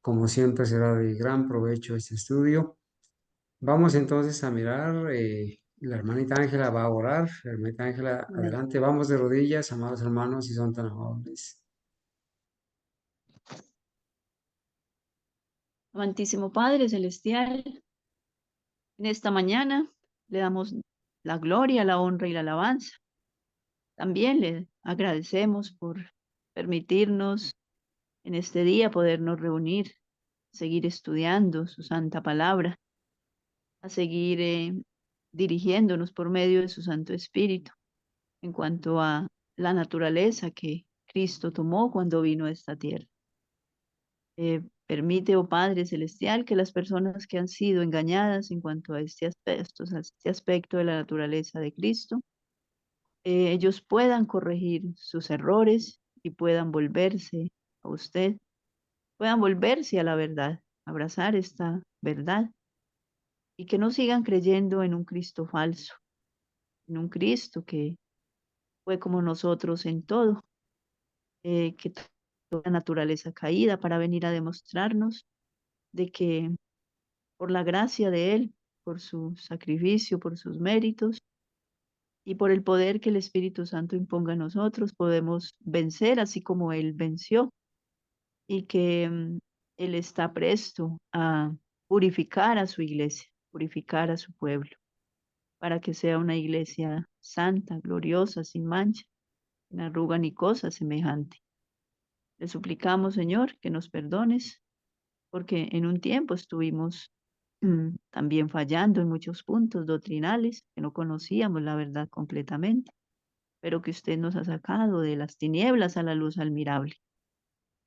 Como siempre, será de gran provecho este estudio. Vamos entonces a mirar, la hermanita Ángela va a orar. La hermanita Ángela, Amén. adelante, vamos de rodillas, amados hermanos, si son tan amables. Amantísimo Padre Celestial, en esta mañana le damos la gloria, la honra y la alabanza. También le agradecemos por permitirnos en este día podernos reunir, seguir estudiando su santa palabra, a seguir dirigiéndonos por medio de su Santo Espíritu en cuanto a la naturaleza que Cristo tomó cuando vino a esta tierra. Permite, oh Padre Celestial, que las personas que han sido engañadas en cuanto a este aspecto de la naturaleza de Cristo, ellos puedan corregir sus errores y puedan volverse a usted, puedan volverse a la verdad, abrazar esta verdad y que no sigan creyendo en un Cristo falso, en un Cristo que fue como nosotros en todo, que tuvo la naturaleza caída para venir a demostrarnos de que por la gracia de Él, por su sacrificio, por sus méritos y por el poder que el Espíritu Santo imponga a nosotros, podemos vencer así como Él venció y que Él está presto a purificar a su iglesia, purificar a su pueblo, para que sea una iglesia santa, gloriosa, sin mancha, sin arruga ni cosa semejante. Le suplicamos, Señor, que nos perdones, porque en un tiempo estuvimos también fallando en muchos puntos doctrinales, que no conocíamos la verdad completamente, pero que usted nos ha sacado de las tinieblas a la luz admirable.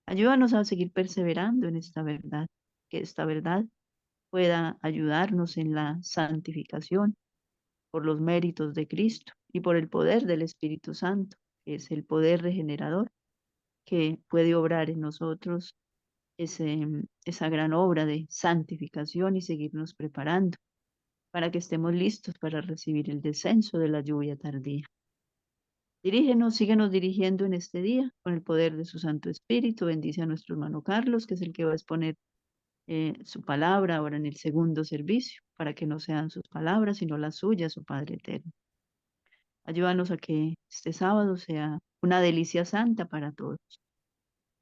Ayúdanos a seguir perseverando en esta verdad, que esta verdad pueda ayudarnos en la santificación por los méritos de Cristo y por el poder del Espíritu Santo, que es el poder regenerador que puede obrar en nosotros esa gran obra de santificación y seguirnos preparando para que estemos listos para recibir el descenso de la lluvia tardía. Dirígenos, síguenos dirigiendo en este día con el poder de su Santo Espíritu. Bendice a nuestro hermano Carlos, que es el que va a exponer su palabra ahora en el segundo servicio, para que no sean sus palabras, sino las suyas, su Padre eterno. Ayúdanos a que este sábado sea una delicia santa para todos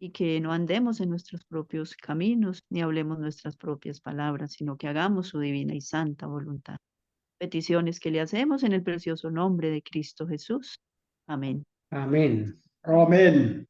y que no andemos en nuestros propios caminos ni hablemos nuestras propias palabras, sino que hagamos su divina y santa voluntad. Peticiones que le hacemos en el precioso nombre de Cristo Jesús. Amén. Amén. Amén.